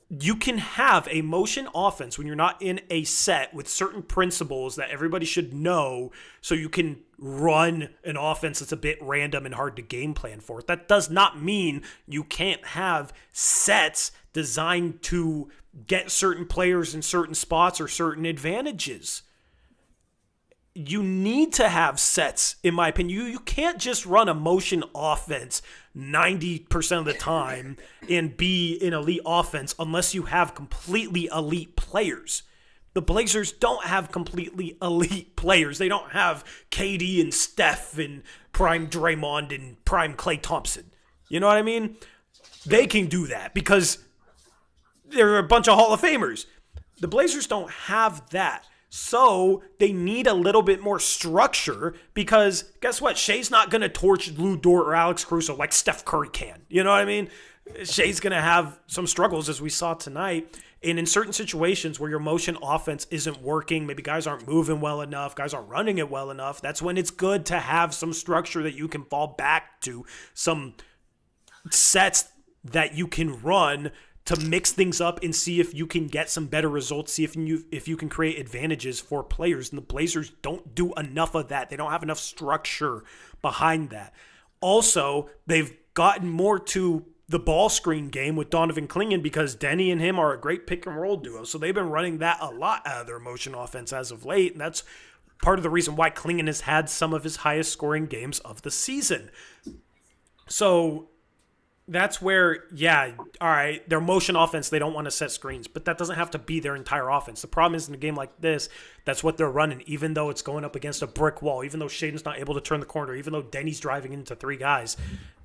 A: You can have a motion offense when you're not in a set with certain principles that everybody should know, so you can run an offense that's a bit random and hard to game plan for. That does not mean you can't have sets designed to get certain players in certain spots or certain advantages. You need to have sets, in my opinion. You can't just run a motion offense 90% of the time and be an elite offense unless you have completely elite players. The Blazers don't have completely elite players. They don't have KD and Steph and prime Draymond and prime Klay Thompson. You know what I mean? They can do that because they're a bunch of Hall of Famers. The Blazers don't have that. So they need a little bit more structure because guess what? Shea's not going to torch Lou Dort or Alex Caruso like Steph Curry can. You know what I mean? Shea's going to have some struggles as we saw tonight. And in certain situations where your motion offense isn't working, maybe guys aren't moving well enough, guys aren't running it well enough, that's when it's good to have some structure that you can fall back to, some sets that you can run to mix things up and see if you can get some better results, see if you can create advantages for players. And the Blazers don't do enough of that. They don't have enough structure behind that. Also, they've gotten more to the ball screen game with Donovan Clingan because Denny and him are a great pick and roll duo. So they've been running that a lot out of their motion offense as of late. And that's part of the reason why Clingan has had some of his highest scoring games of the season. So that's where, yeah, all right, their motion offense, they don't want to set screens, but that doesn't have to be their entire offense. The problem is in a game like this, that's what they're running, even though it's going up against a brick wall, even though Shaden's not able to turn the corner, even though Denny's driving into three guys,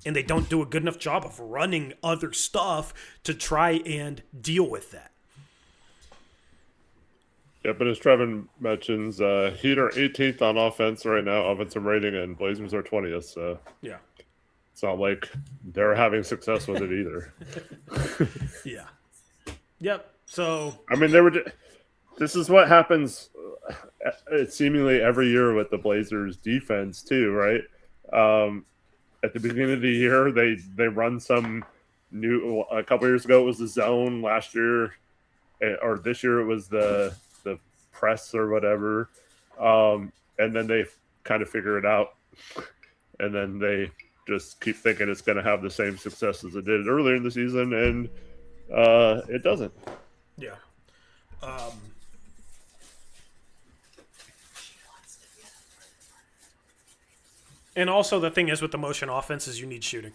A: and they don't do a good enough job of running other stuff to try and deal with that.
B: Yeah, but as Trevin mentions, Heat are 18th on offense right now, offensive rating, and Blazers are 20th, so
A: yeah.
B: It's not like they're having success with it either.
A: Yeah. Yep. So
B: I mean, this is what happens seemingly every year with the Blazers defense too, right? At the beginning of the year, they run some new. A couple years ago, it was the zone. Last year, or this year, it was the press or whatever. And then they kind of figure it out, and then they just keep thinking it's going to have the same success as it did earlier in the season, and it doesn't.
A: Yeah. And also the thing is with the motion offense is you need shooting.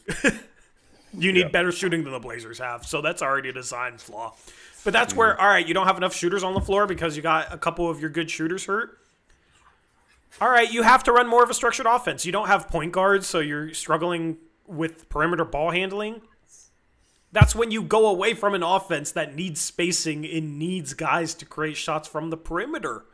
A: You need better shooting than the Blazers have, so that's already a design flaw. But that's where, all right, you don't have enough shooters on the floor because you got a couple of your good shooters hurt. All right, you have to run more of a structured offense. You don't have point guards, so you're struggling with perimeter ball handling. That's when you go away from an offense that needs spacing and needs guys to create shots from the perimeter.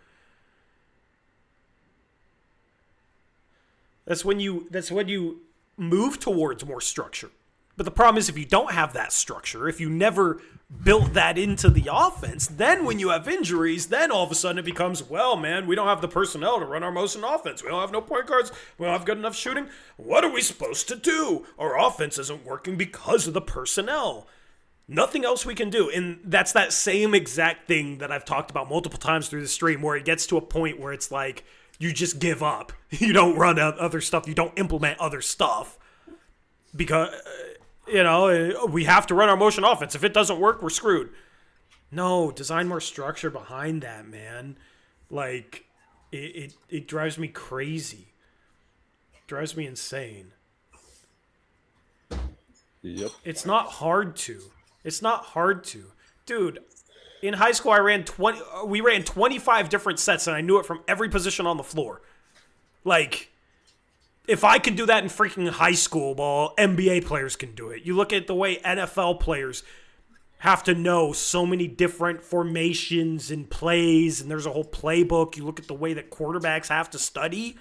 A: That's when you move towards more structure. But the problem is if you don't have that structure, if you never built that into the offense, then when you have injuries, then all of a sudden it becomes, well, man, we don't have the personnel to run our motion offense. We don't have no point guards. We don't have good enough shooting. What are we supposed to do? Our offense isn't working because of the personnel. Nothing else we can do. And that's that same exact thing that I've talked about multiple times through the stream where it gets to a point where it's like you just give up. You don't run other stuff. You don't implement other stuff because... we have to run our motion offense. If it doesn't work, we're screwed. No, design more structure behind that, man. Like, it drives me crazy. It drives me insane.
B: Yep.
A: It's not hard to. Dude, in high school, we ran 25 different sets, and I knew it from every position on the floor. Like... If I could do that in freaking high school, well, NBA players can do it. You look at the way NFL players have to know so many different formations and plays, and there's a whole playbook. You look at the way that quarterbacks have to study.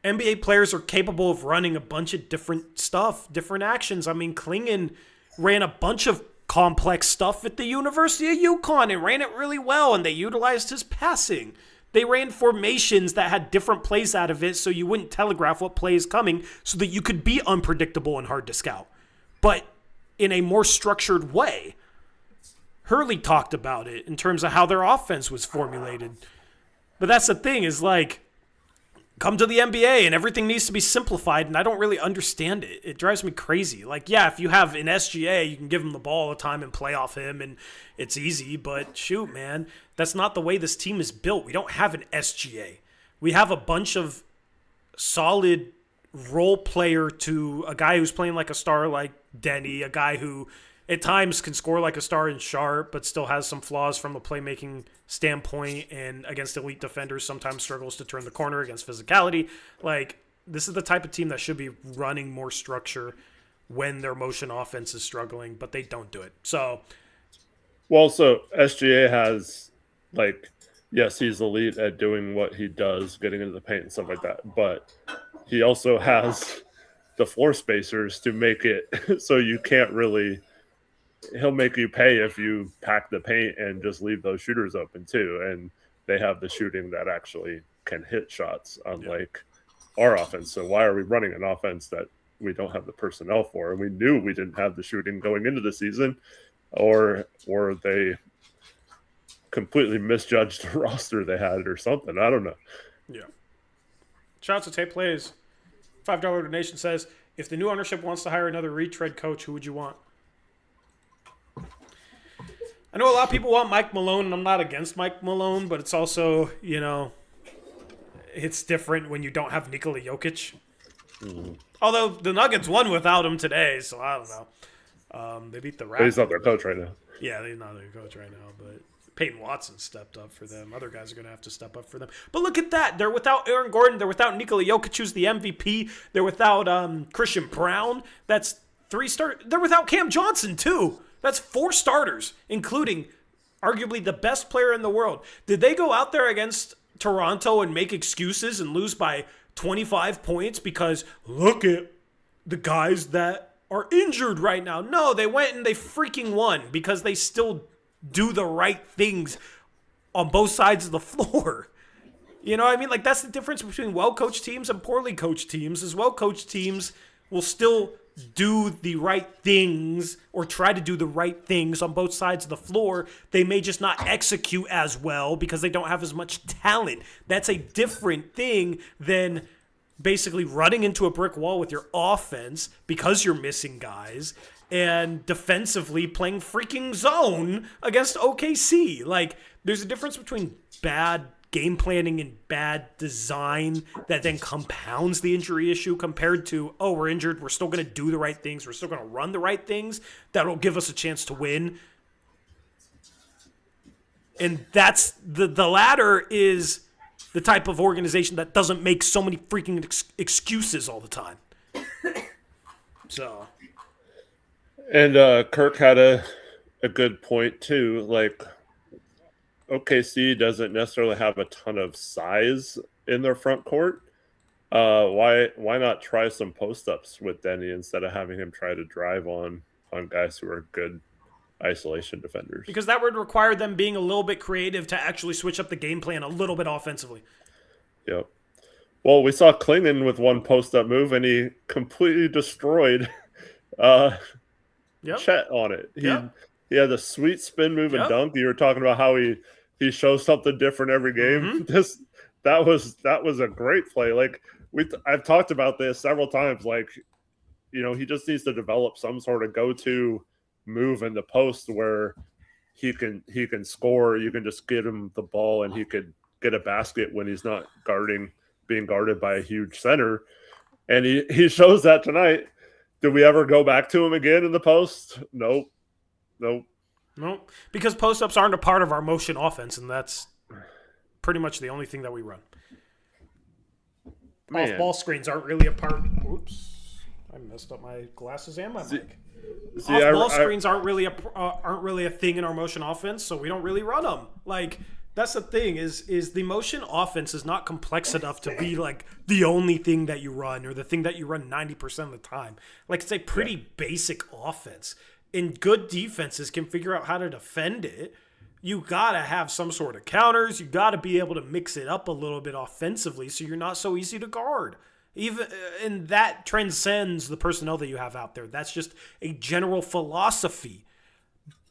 A: NBA players are capable of running a bunch of different stuff, different actions. I mean, Clingan ran a bunch of complex stuff at the University of UConn and ran it really well, and they utilized his passing. They ran formations that had different plays out of it so you wouldn't telegraph what play is coming so that you could be unpredictable and hard to scout. But in a more structured way. Hurley talked about it in terms of how their offense was formulated. But that's the thing is like come to the NBA and everything needs to be simplified, and I don't really understand it. It drives me crazy. Like, yeah, if you have an SGA, you can give him the ball all the time and play off him, and it's easy, but shoot, man, that's not the way this team is built. We don't have an SGA. We have a bunch of solid role player to a guy who's playing like a star like Denny, a guy who at times can score like a star in Sharp, but still has some flaws from a playmaking standpoint, and against elite defenders sometimes struggles to turn the corner against physicality. Like, this is the type of team that should be running more structure when their motion offense is struggling, but they don't do it. So,
B: well, so SGA has, like, yes, he's elite at doing what he does, getting into the paint and stuff like that, but he also has the floor spacers to make it so you can't really. He'll make you pay if you pack the paint and just leave those shooters open too. And they have the shooting that actually can hit shots, unlike our offense. So why are we running an offense that we don't have the personnel for? And we knew we didn't have the shooting going into the season, or they completely misjudged the roster they had or something. I don't know.
A: Yeah. Shout out to Tape Plays. $5 donation says, if the new ownership wants to hire another retread coach, who would you want? I know a lot of people want Mike Malone, and I'm not against Mike Malone, but it's also, it's different when you don't have Nikola Jokic. Mm. Although the Nuggets won without him today, so I don't know. They beat the Raptors.
B: But he's not their coach right now.
A: Yeah, he's not their coach right now, but Peyton Watson stepped up for them. Other guys are going to have to step up for them. But look at that. They're without Aaron Gordon. They're without Nikola Jokic, who's the MVP. They're without Christian Brown. That's 3 stars. They're without Cam Johnson, too. That's 4 starters, including arguably the best player in the world. Did they go out there against Toronto and make excuses and lose by 25 points because look at the guys that are injured right now? No, they went and they freaking won because they still do the right things on both sides of the floor. You know what I mean? Like, that's the difference between well-coached teams and poorly coached teams, is well-coached teams will still do the right things or try to do the right things on both sides of the floor. They may just not execute as well because they don't have as much talent. That's a different thing than basically running into a brick wall with your offense because you're missing guys and defensively playing freaking zone against OKC. Like, there's a difference between bad game planning and bad design that then compounds the injury issue compared to, oh, we're injured, we're still going to do the right things, we're still going to run the right things that'll give us a chance to win. And that's the latter is the type of organization that doesn't make so many freaking excuses all the time. So,
B: and Kirk had a good point too. Like, OKC doesn't necessarily have a ton of size in their front court. Why not try some post-ups with Denny instead of having him try to drive on guys who are good isolation defenders?
A: Because that would require them being a little bit creative to actually switch up the game plan a little bit offensively.
B: Yep. Well, we saw Klingon with one post-up move, and he completely destroyed Chet on it. He had a sweet spin move and dunk. You were talking about how he shows something different every game. Mm-hmm. That was a great play. Like, I've talked about this several times. Like, he just needs to develop some sort of go-to move in the post where he can score. You can just get him the ball and he could get a basket when he's not being guarded by a huge center. And he shows that tonight. Did we ever go back to him again in the post? Nope.
A: Because post-ups aren't a part of our motion offense, and that's pretty much the only thing that we run. Off-ball screens aren't really a part. Oops, I messed up my glasses and my mic. Off-ball screens aren't really a thing in our motion offense, so we don't really run them. Like, that's the thing is the motion offense is not complex enough to be like the only thing that you run or the thing that you run 90% of the time. Like, it's a pretty basic offense. And good defenses can figure out how to defend it. You got to have some sort of counters. You got to be able to mix it up a little bit offensively so you're not so easy to guard. And that transcends the personnel that you have out there. That's just a general philosophy.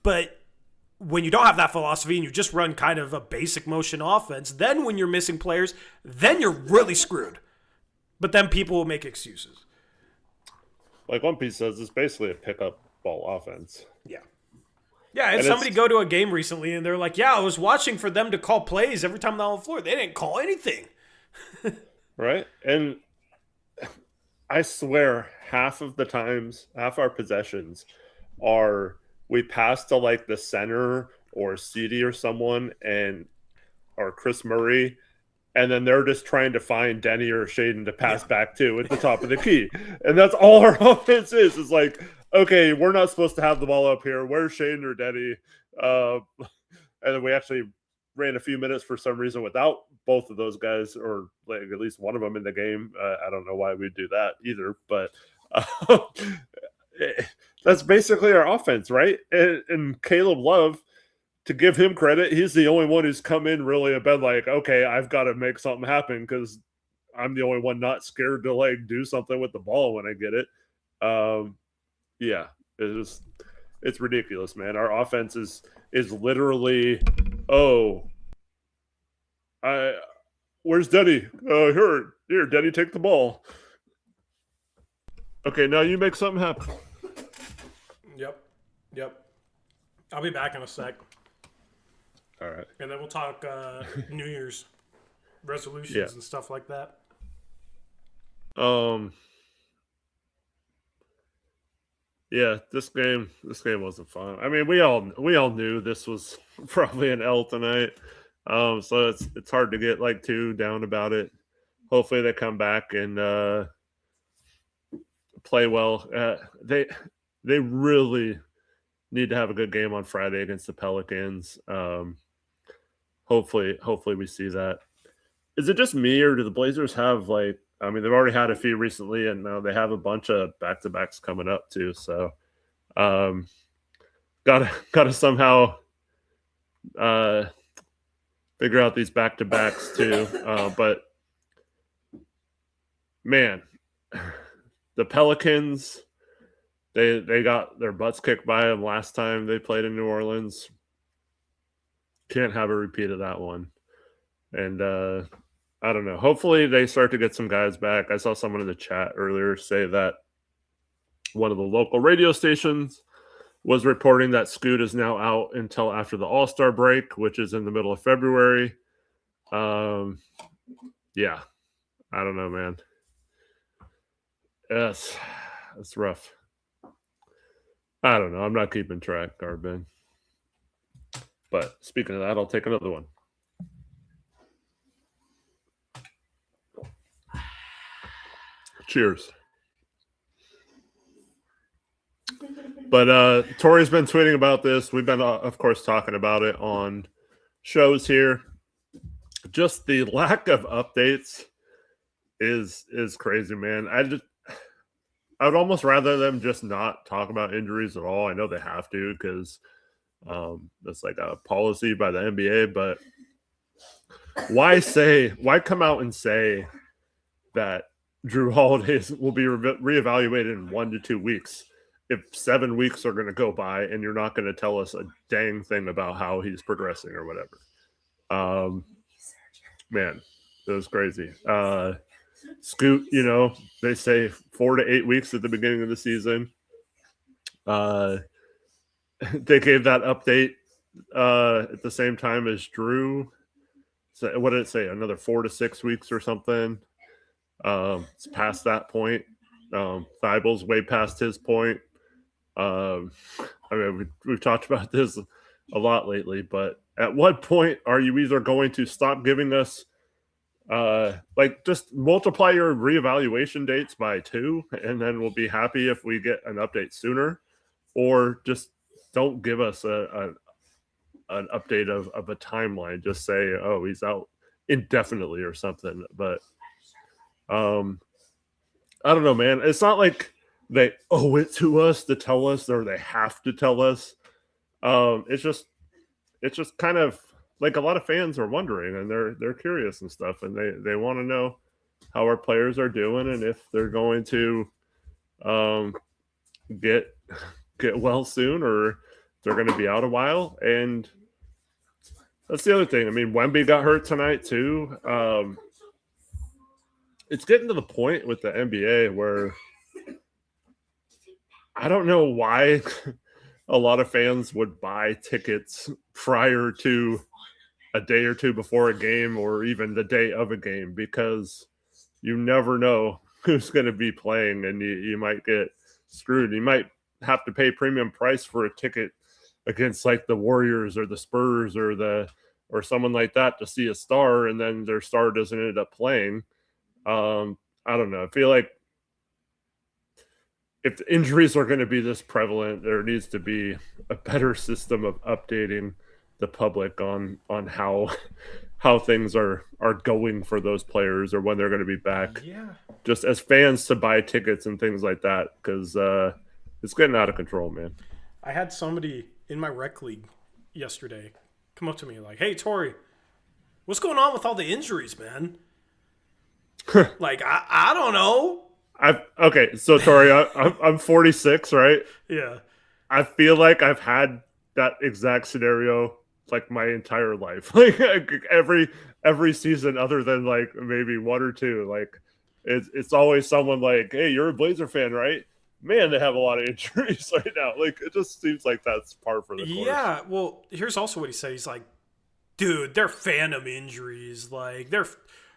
A: But when you don't have that philosophy and you just run kind of a basic motion offense, then when you're missing players, then you're really screwed. But then people will make excuses.
B: Like One Piece says, it's basically a pickup ball offense.
A: Yeah. Yeah, I had somebody go to a game recently and they're like, yeah, I was watching for them to call plays every time they're on the floor. They didn't call anything.
B: Right? And I swear half of the times, half our possessions are we pass to like the center or CD or someone or Chris Murray, and then they're just trying to find Denny or Shaden to pass back to at the top of the key. And that's all our offense is. It's like, okay, we're not supposed to have the ball up here. Where's Shaden or Denny? And then we actually ran a few minutes for some reason without both of those guys, or like at least one of them in the game. I don't know why we'd do that either, but that's basically our offense, right? And Caleb Love, to give him credit, he's the only one who's come in really and been like, okay, I've got to make something happen because I'm the only one not scared to like do something with the ball when I get it. Yeah, it's ridiculous, man. Our offense is literally, where's Denny? Here, Denny, take the ball. Okay, now you make something happen.
A: Yep. I'll be back in a sec.
B: All right.
A: And then we'll talk New Year's resolutions and stuff like that.
B: Yeah, this game wasn't fun. I mean, we all knew this was probably an L tonight. So it's hard to get like too down about it. Hopefully they come back and play well. They really need to have a good game on Friday against the Pelicans. Hopefully we see that. Is it just me, or do the Blazers have like? I mean, they've already had a few recently, and now they have a bunch of back-to-backs coming up too. So, gotta somehow figure out these back-to-backs too. But man, the Pelicans, they got their butts kicked by them last time they played in New Orleans. Can't have a repeat of that one. And I don't know. Hopefully they start to get some guys back. I saw someone in the chat earlier say that one of the local radio stations was reporting that Scoot is now out until after the All-Star break, which is in the middle of February. Yeah. I don't know, man. Yes. That's rough. I don't know. I'm not keeping track, Garbin. But speaking of that, I'll take another one. Cheers. But Tori's been tweeting about this. We've been, of course, talking about it on shows here. Just the lack of updates is crazy, man. I would almost rather them just not talk about injuries at all. I know they have to because that's like a policy by the NBA. But why come out and say that Drew Holiday will be reevaluated in 1 to 2 weeks if 7 weeks are going to go by and you're not going to tell us a dang thing about how he's progressing or whatever. Man, it was crazy. Scoot, they say 4 to 8 weeks at the beginning of the season. They gave that update at the same time as Drew. So what did it say? Another 4 to 6 weeks or something. It's past that point. Thibel's way past his point. I mean, we've talked about this a lot lately, but at what point are you either going to stop giving us just multiply your reevaluation dates by 2, and then we'll be happy if we get an update sooner, or just don't give us an update of a timeline. Just say, oh, he's out indefinitely or something. But I don't know, man. It's not like they owe it to us to tell us, or they have to tell us. It's just kind of like a lot of fans are wondering, and they're curious and stuff, and they want to know how our players are doing and if they're going to get well soon, or they're going to be out a while. And that's the other thing. I mean, Wemby got hurt tonight too. It's getting to the point with the NBA where I don't know why a lot of fans would buy tickets prior to a day or two before a game or even the day of a game, because you never know who's going to be playing and you might get screwed. You might have to pay premium price for a ticket against like the Warriors or the Spurs or someone like that to see a star, and then their star doesn't end up playing. I don't know. I feel like if the injuries are going to be this prevalent, there needs to be a better system of updating the public on how things are going for those players or when they're going to be back.
A: Yeah.
B: Just as fans to buy tickets and things like that, because it's getting out of control, man.
A: I had somebody in my rec league yesterday come up to me like, "Hey, Tori, what's going on with all the injuries, man?" Like, I don't know.
B: Okay, so Tori, I'm 46, right?
A: Yeah.
B: I feel like I've had that exact scenario like my entire life. Like every season other than like maybe one or two. Like it's always someone like, "Hey, you're a Blazer fan, right? Man, they have a lot of injuries right now." Like it just seems like that's par for the course.
A: Yeah, well, here's also what he said. He's like, "Dude, they're phantom injuries. Like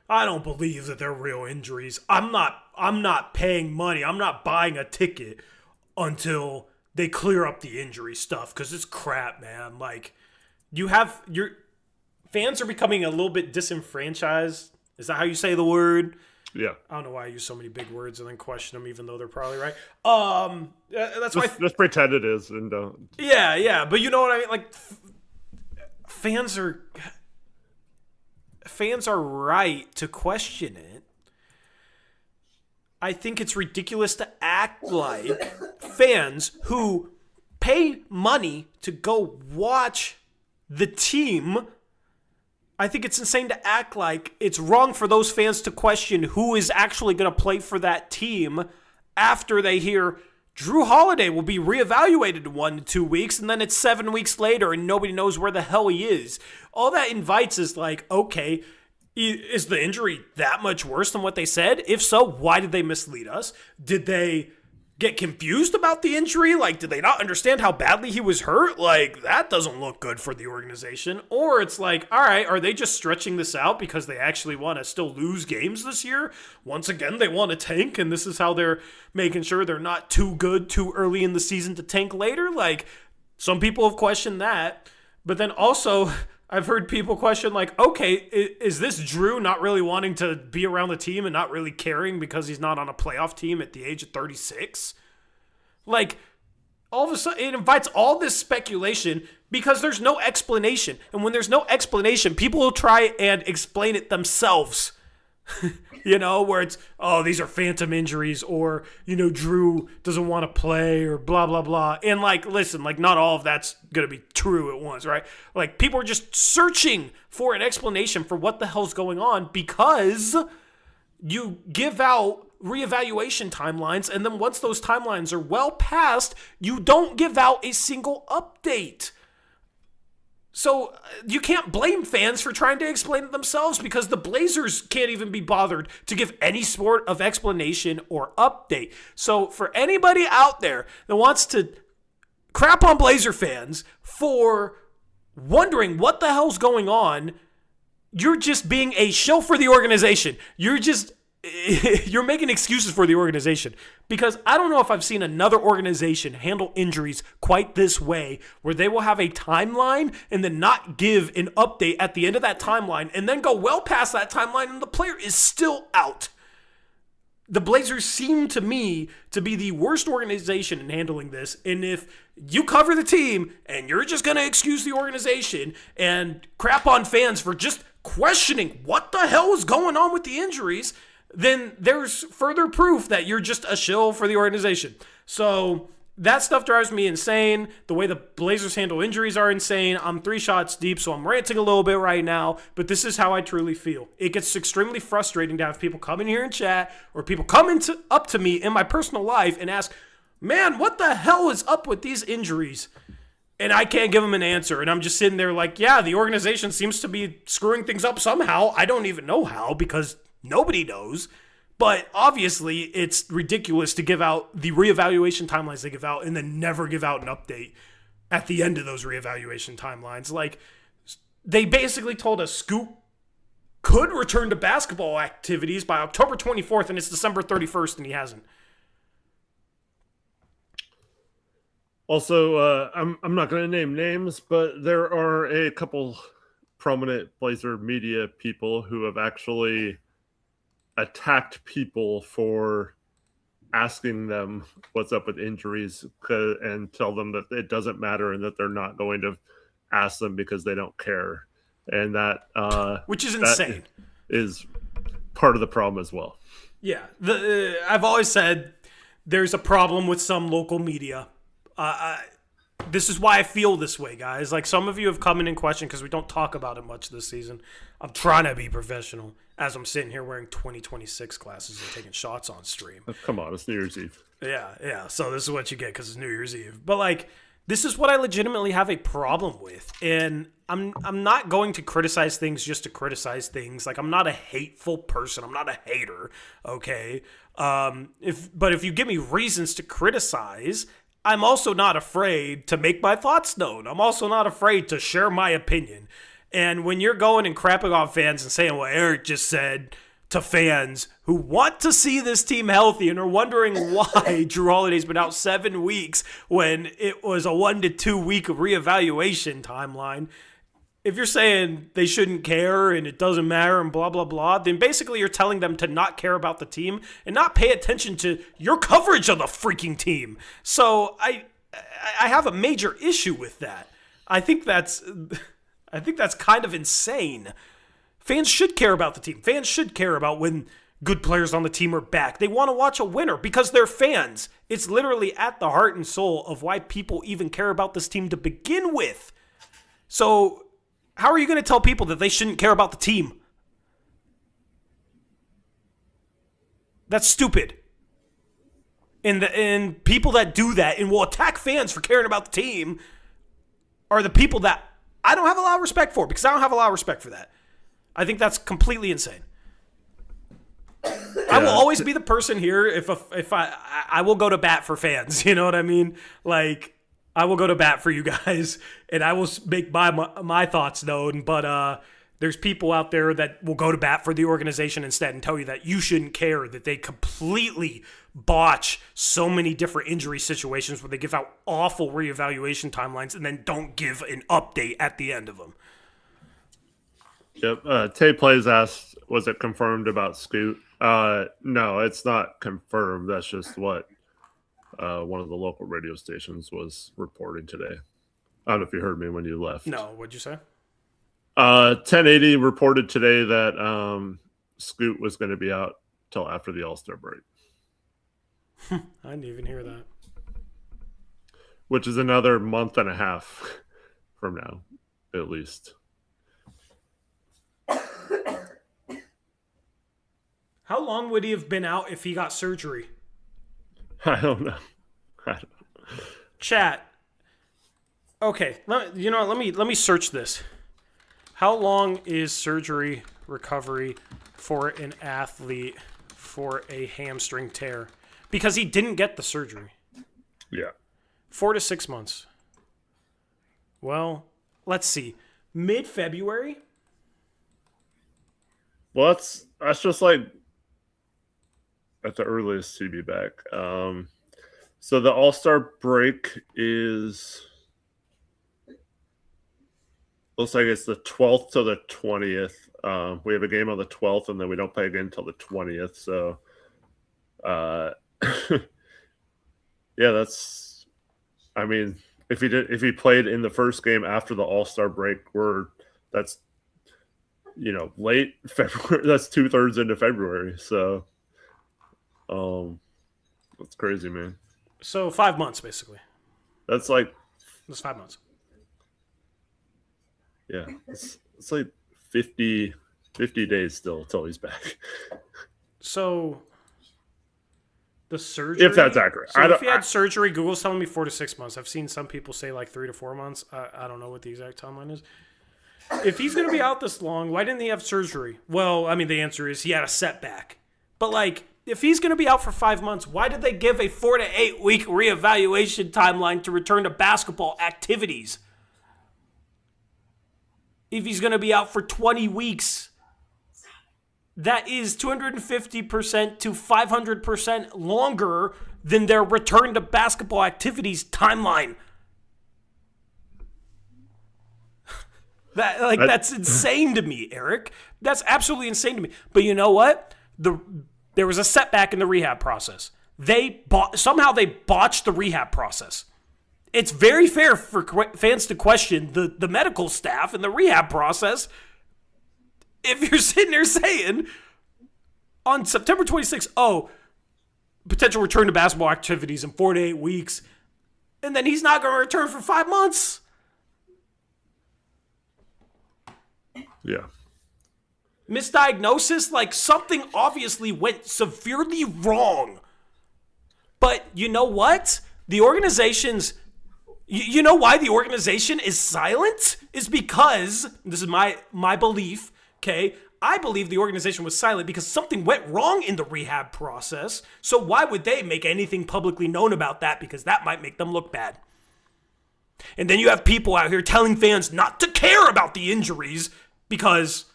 A: I don't believe that they're real injuries. I'm not paying money. I'm not buying a ticket until they clear up the injury stuff, because it's crap, man." Like, your fans are becoming a little bit disenfranchised. Is that how you say the word?
B: Yeah.
A: I don't know why I use so many big words and then question them, even though they're probably right. That's why.
B: Just pretend it is and don't.
A: Yeah, but you know what I mean. Like, fans are right to question it. I think it's ridiculous to act like fans who pay money to go watch the team. I think it's insane to act like it's wrong for those fans to question who is actually going to play for that team after they hear Drew Holiday will be reevaluated in 1 to 2 weeks, and then it's 7 weeks later and nobody knows where the hell he is. All that invites is like, okay, is the injury that much worse than what they said? If so, why did they mislead us? Did they get confused about the injury? Like, did they not understand how badly he was hurt? Like, that doesn't look good for the organization. Or it's like, all right, are they just stretching this out because they actually want to still lose games this year? Once again, they want to tank, and this is how they're making sure they're not too good too early in the season to tank later? Like, some people have questioned that. But then also, I've heard people question, like, okay, is this Drew not really wanting to be around the team and not really caring because he's not on a playoff team at the age of 36? Like, all of a sudden, it invites all this speculation because there's no explanation. And when there's no explanation, people will try and explain it themselves. You know, where it's, oh, these are phantom injuries, or, you know, Drew doesn't want to play, or blah, blah, blah. And, like, listen, like, not all of that's going to be true at once, right? Like, people are just searching for an explanation for what the hell's going on because you give out reevaluation timelines, and then once those timelines are well past, you don't give out a single update. So you can't blame fans for trying to explain it themselves, because the Blazers can't even be bothered to give any sort of explanation or update. So for anybody out there that wants to crap on Blazer fans for wondering what the hell's going on, you're just being a shill for the organization. You're making excuses for the organization, because I don't know if I've seen another organization handle injuries quite this way, where they will have a timeline and then not give an update at the end of that timeline and then go well past that timeline and the player is still out. The Blazers seem to me to be the worst organization in handling this, and if you cover the team and you're just going to excuse the organization and crap on fans for just questioning what the hell is going on with the injuries, then there's further proof that you're just a shill for the organization. So that stuff drives me insane. The way the Blazers handle injuries are insane. I'm 3 shots deep, so I'm ranting a little bit right now, but this is how I truly feel. It gets extremely frustrating to have people come in here and chat, or people come up to me in my personal life and ask, man, what the hell is up with these injuries? And I can't give them an answer. And I'm just sitting there like, yeah, the organization seems to be screwing things up somehow. I don't even know how because nobody knows. But obviously, it's ridiculous to give out the reevaluation timelines they give out and then never give out an update at the end of those reevaluation timelines. Like, they basically told us Scoot could return to basketball activities by October 24th, and it's December 31st, and he hasn't.
B: Also, I'm not going to name names, but there are a couple prominent Blazer media people who have actually attacked people for asking them what's up with injuries and tell them that it doesn't matter and that they're not going to ask them because they don't care. And that
A: which is insane.
B: Is part of the problem as well.
A: Yeah. I've always said there's a problem with some local media. This is why I feel this way, guys. Like, some of you have come in and questioned because we don't talk about it much this season. I'm trying to be professional as I'm sitting here wearing 2026 glasses and taking shots on stream.
B: Oh, come on, it's New Year's Eve.
A: Yeah. So this is what you get because it's New Year's Eve. But, like, this is what I legitimately have a problem with. And I'm not going to criticize things just to criticize things. Like, I'm not a hateful person. I'm not a hater, okay? But if you give me reasons to criticize, I'm also not afraid to make my thoughts known. I'm also not afraid to share my opinion. And when you're going and crapping on fans and saying what Eric just said to fans who want to see this team healthy and are wondering why Drew Holiday's been out 7 weeks when it was a 1 to 2 week reevaluation timeline, if you're saying they shouldn't care and it doesn't matter and blah, blah, blah, then basically you're telling them to not care about the team and not pay attention to your coverage of the freaking team. So I have a major issue with that. I think that's kind of insane. Fans should care about the team. Fans should care about when good players on the team are back. They want to watch a winner because they're fans. It's literally at the heart and soul of why people even care about this team to begin with. So how are you going to tell people that they shouldn't care about the team? That's stupid. And people that do that and will attack fans for caring about the team are the people that I don't have a lot of respect for, because I don't have a lot of respect for that. I think that's completely insane. I will always be the person here if I will go to bat for fans. You know what I mean? Like, I will go to bat for you guys, and I will make my thoughts known. But there's people out there that will go to bat for the organization instead and tell you that you shouldn't care, that they completely botch so many different injury situations where they give out awful reevaluation timelines and then don't give an update at the end of them.
B: Yep. Tay Plays asked, was it confirmed about Scoot? No, it's not confirmed. That's just what one of the local radio stations was reporting today. I don't know if you heard me when you left.
A: No, what'd you say?
B: 1080 reported today that Scoot was going to be out till after the All-Star break.
A: I didn't even hear that.
B: Which is another month and a half from now, at least.
A: How long would he have been out if he got surgery?
B: I don't know.
A: Chat. Okay, let me search this. How long is surgery recovery for an athlete for a hamstring tear? Because he didn't get the surgery.
B: Yeah.
A: 4 to 6 months. Well, let's see. Mid-February?
B: Well, that's just like at the earliest he'd be back. So the All-Star break is, looks like it's the 12th to the 20th. We have a game on the 12th, and then we don't play again until the 20th. So, yeah, that's, I mean, if he played in the first game after the All-Star break, that's, late February. That's 2/3 into February. So, that's crazy, man.
A: So 5 months, basically.
B: That's
A: 5 months.
B: Yeah, it's like 50 days still until he's back.
A: So The surgery?
B: If that's accurate.
A: So if he had surgery, Google's telling me 4 to 6 months. I've seen some people say like 3 to 4 months. I don't know what the exact timeline is. If he's going to be out this long, why didn't he have surgery? Well, I mean, the answer is he had a setback. But like, if he's going to be out for 5 months, why did they give a 4 to 8 week reevaluation timeline to return to basketball activities? If he's going to be out for 20 weeks, that is 250% to 500% longer than their return to basketball activities timeline. That's insane to me, Eric. That's absolutely insane to me. But you know what? There was a setback in the rehab process. Somehow they botched the rehab process. It's very fair for fans to question the medical staff and the rehab process if you're sitting there saying on September 26th, potential return to basketball activities in 4 to 8 weeks, and then he's not going to return for 5 months.
B: Yeah.
A: Misdiagnosis, like something obviously went severely wrong. But you know what? The organization's, you know why the organization is silent? Is because, this is my belief, okay? I believe the organization was silent because something went wrong in the rehab process. So why would they make anything publicly known about that? Because that might make them look bad. And then you have people out here telling fans not to care about the injuries because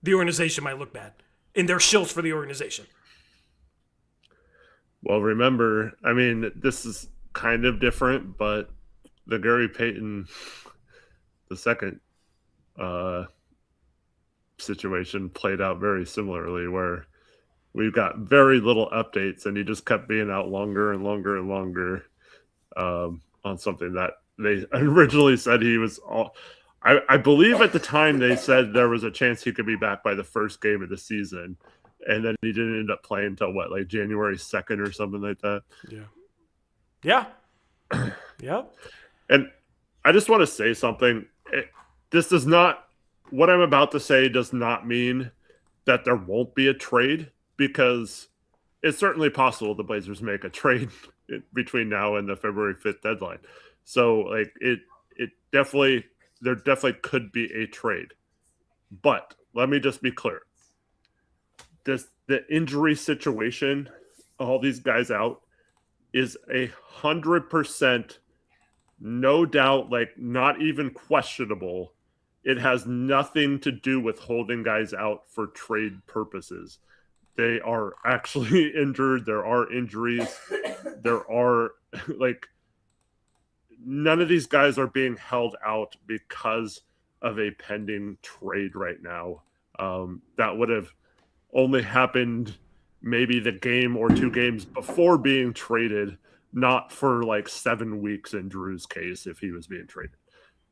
A: the organization might look bad. And they're shills for the organization.
B: Well, remember, I mean, this is kind of different, but the Gary Payton II situation played out very similarly, where we've got very little updates and he just kept being out longer and longer and longer on something that they originally said he was all. I believe at the time they said there was a chance he could be back by the first game of the season, and then he didn't end up playing until like January 2nd or something like that.
A: Yeah. Yeah.
B: And I just want to say something. This does not, what I'm about to say does not mean that there won't be a trade, because it's certainly possible the Blazers make a trade between now and the February 5th deadline. So like there definitely could be a trade. But let me just be clear. The injury situation, all these guys out, is 100% no doubt, like not even questionable. It has nothing to do with holding guys out for trade purposes. They are actually injured. There are injuries. There are like, none of these guys are being held out because of a pending trade right now. That would have only happened maybe the game or 2 games before being traded, not for like 7 weeks in Drew's case if he was being traded.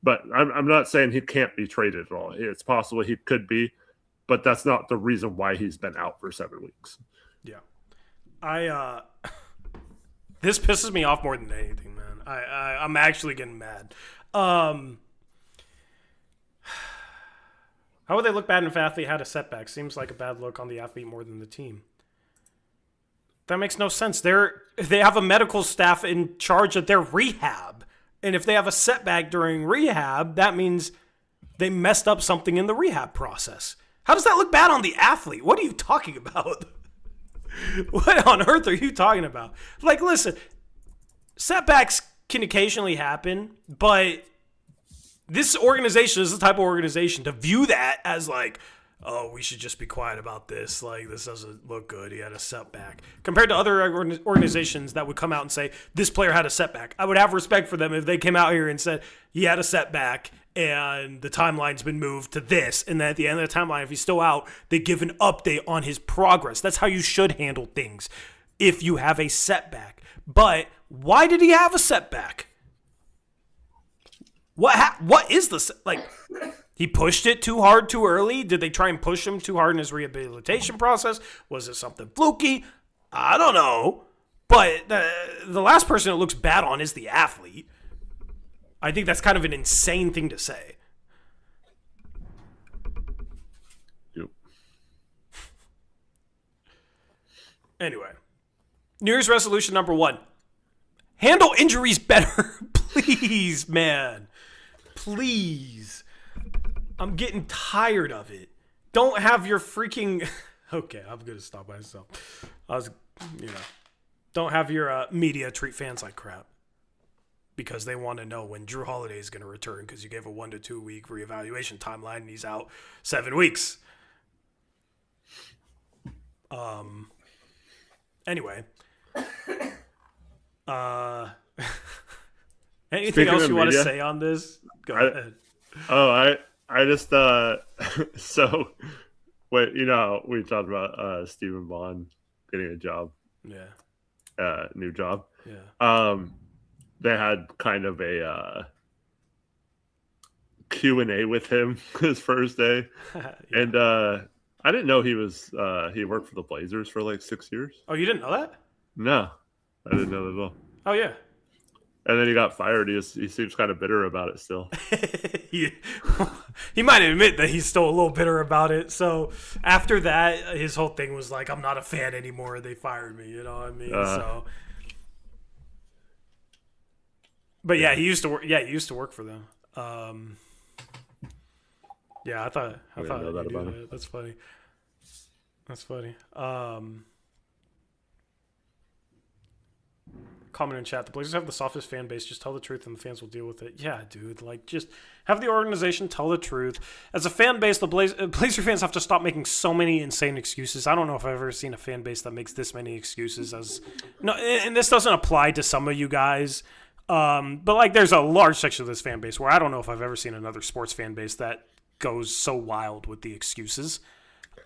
B: But I'm not saying he can't be traded at all. It's possible he could be, but that's not the reason why he's been out for 7 weeks.
A: Yeah. This pisses me off more than anything, man. I'm actually getting mad. How would they look bad if an athlete had a setback? Seems like a bad look on the athlete more than the team. That makes no sense. They have a medical staff in charge of their rehab. And if they have a setback during rehab, that means they messed up something in the rehab process. How does that look bad on the athlete? What are you talking about? What on earth are you talking about? Like, listen, setbacks can occasionally happen, but this organization is the type of organization to view that as like, oh, we should just be quiet about this. Like, this doesn't look good. He had a setback. Compared to other organizations that would come out and say, this player had a setback. I would have respect for them if they came out here and said, he had a setback and the timeline's been moved to this. And then at the end of the timeline, if he's still out, they give an update on his progress. That's how you should handle things if you have a setback. But why did he have a setback? What is this? Like, he pushed it too hard too early? Did they try and push him too hard in his rehabilitation process? Was it something fluky? I don't know. But the last person it looks bad on is the athlete. I think that's kind of an insane thing to say.
B: Yep.
A: Anyway. New Year's resolution number 1. Handle injuries better. Please, man. Please. I'm getting tired of it. Don't have your freaking... Okay, I'm going to stop myself. Don't have your media treat fans like crap. Because they want to know when Drew Holiday is going to return because you gave a 1 to 2 week reevaluation timeline and he's out 7 weeks. Anyway. Anything
B: Speaking
A: else
B: of
A: you want to
B: media,
A: say on this? Go ahead.
B: I just so wait, we talked about Stephen Bond getting a job.
A: Yeah.
B: New job.
A: Yeah.
B: They had kind of a Q&A with him his first day.
A: Yeah.
B: And I didn't know he worked for the Blazers for like 6 years.
A: Oh, you didn't know that?
B: No, I didn't know that at all.
A: Oh, yeah.
B: And then he got fired. He seems kind of bitter about it still.
A: He might admit that he's still a little bitter about it. So after that, his whole thing was like, I'm not a fan anymore. They fired me. You know what I mean? But yeah, he used to work. Yeah, he used to work for them. Yeah, I thought
B: know that about him.
A: That's funny. That's funny. Comment in chat. The Blazers have the softest fan base. Just tell the truth and the fans will deal with it. Yeah, dude. Like, just have the organization tell the truth. As a fan base, the Blazer fans have to stop making so many insane excuses. I don't know if I've ever seen a fan base that makes this many excuses. And this doesn't apply to some of you guys. But like, there's a large section of this fan base where I don't know if I've ever seen another sports fan base that goes so wild with the excuses.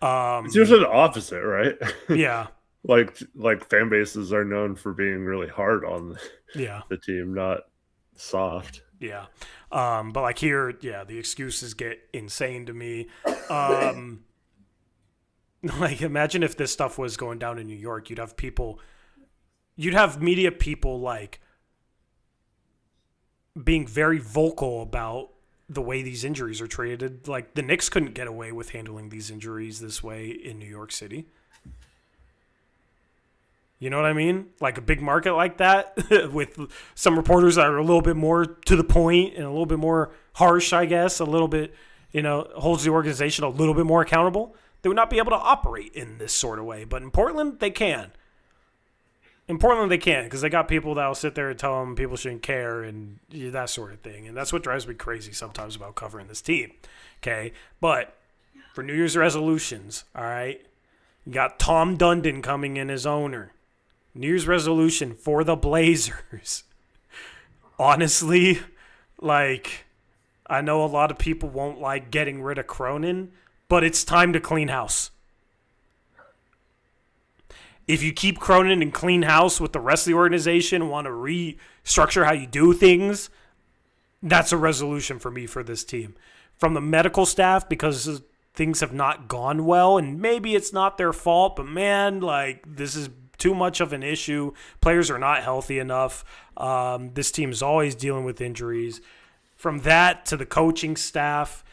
B: It's usually the opposite, right?
A: Yeah.
B: like fan bases are known for being really hard on the team, not soft.
A: Yeah. But like here, yeah, the excuses get insane to me. Like, imagine if this stuff was going down in New York, you'd have media people like being very vocal about the way these injuries are treated. Like, the Knicks couldn't get away with handling these injuries this way in New York City. You know what I mean? Like a big market like that with some reporters that are a little bit more to the point and a little bit more harsh, I guess, a little bit, holds the organization a little bit more accountable. They would not be able to operate in this sort of way. But in Portland, they can. In Portland, they can because they got people that will sit there and tell them people shouldn't care and that sort of thing. And that's what drives me crazy sometimes about covering this team. Okay? But for New Year's resolutions, all right, you got Tom Dundon coming in as owner. New Year's resolution for the Blazers. Honestly, like, I know a lot of people won't like getting rid of Cronin, but it's time to clean house. If you keep Cronin and clean house with the rest of the organization, want to restructure how you do things, that's a resolution for me for this team. From the medical staff, because things have not gone well, and maybe it's not their fault, but man, like, this is too much of an issue. Players are not healthy enough. This team is always dealing with injuries. From that to the coaching staff,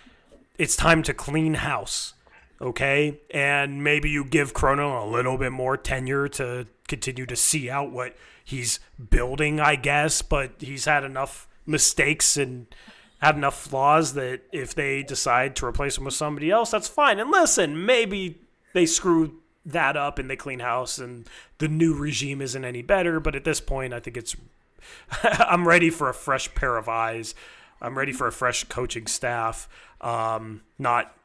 A: it's time to clean house, okay? And maybe you give Cronin a little bit more tenure to continue to see out what he's building, I guess, but he's had enough mistakes and had enough flaws that if they decide to replace him with somebody else, that's fine. And listen, maybe they screw that up and they clean house and the new regime isn't any better, but at this point I think it's I'm ready for a fresh pair of eyes. I'm ready for a fresh coaching staff, not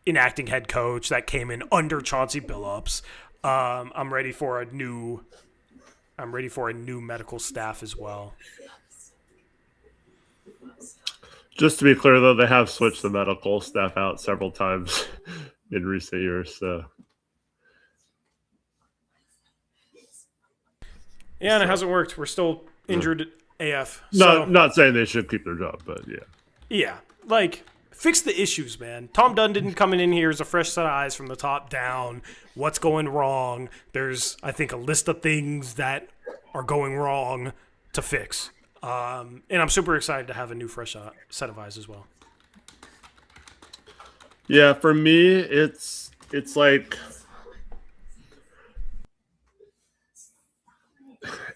A: an acting head coach that came in under Chauncey Billups. I'm ready for a new medical staff as well.
B: Just to be clear though, they have switched the medical staff out several times in recent years, so
A: yeah, and it hasn't worked. We're still injured AF.
B: Not saying they should keep their job, but yeah.
A: Yeah, like, fix the issues, man. Tom Dundon coming in here as a fresh set of eyes from the top down. What's going wrong? There's, I think, a list of things that are going wrong to fix. And I'm super excited to have a new fresh set of eyes as well.
B: Yeah, for me, it's like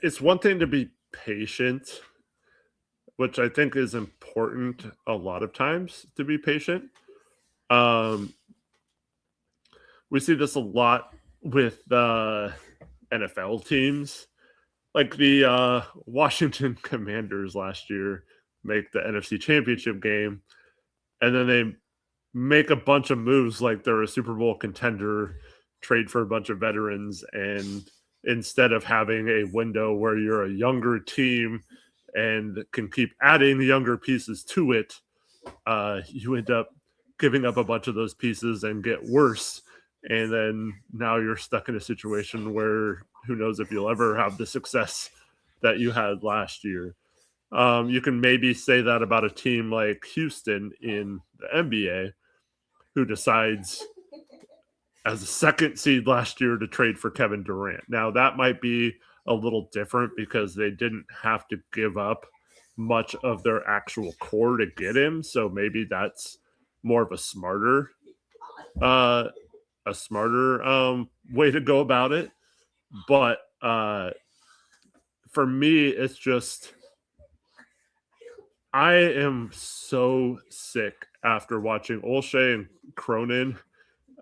B: it's one thing to be patient, which I think is important a lot of times to be patient. Um, we see this a lot with NFL teams, like the Washington Commanders last year make the NFC Championship game, and then they make a bunch of moves like they're a Super Bowl contender, trade for a bunch of veterans, and instead of having a window where you're a younger team and can keep adding younger pieces to it, you end up giving up a bunch of those pieces and get worse. And then now you're stuck in a situation where who knows if you'll ever have the success that you had last year. You can maybe say that about a team like Houston in the NBA, who decides as a second seed last year to trade for Kevin Durant. Now, that might be a little different because they didn't have to give up much of their actual core to get him. So maybe that's more of a smarter way to go about it. But for me, it's just I am so sick after watching Olshey and Cronin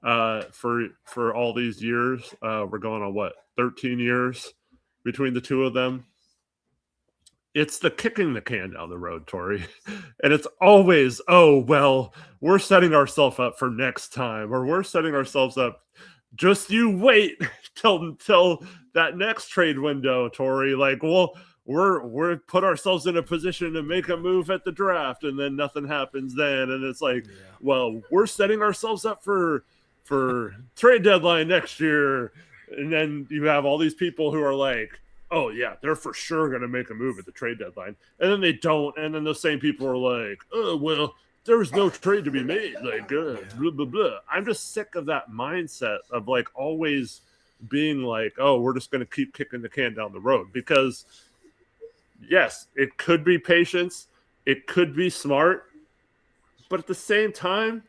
B: for all these years. We're going on 13 years between the two of them. It's the kicking the can down the road, Tori. And it's always, oh, well, we're setting ourselves up for next time, or we're setting ourselves up. Just you wait till that next trade window, Tori. Like, well, we're put ourselves in a position to make a move at the draft, and then nothing happens then. And it's like, well, we're setting ourselves up for trade deadline next year. And then you have all these people who are like, oh, yeah, they're for sure going to make a move at the trade deadline. And then they don't. And then those same people are like, oh, well, there's no trade to be made. Like, blah, blah, blah. I'm just sick of that mindset of like always being like, oh, we're just going to keep kicking the can down the road. Because, yes, it could be patience. It could be smart. But at the same time,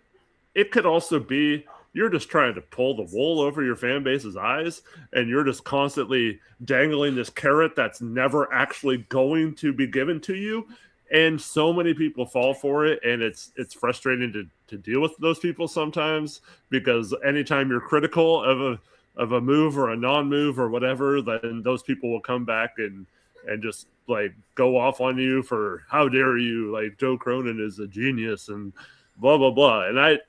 B: it could also be you're just trying to pull the wool over your fan base's eyes, and you're just constantly dangling this carrot that's never actually going to be given to you. And so many people fall for it, and it's frustrating to deal with those people sometimes, because anytime you're critical of a move or a non-move or whatever, then those people will come back and just like go off on you for how dare you, like Joe Cronin is a genius and blah blah blah. And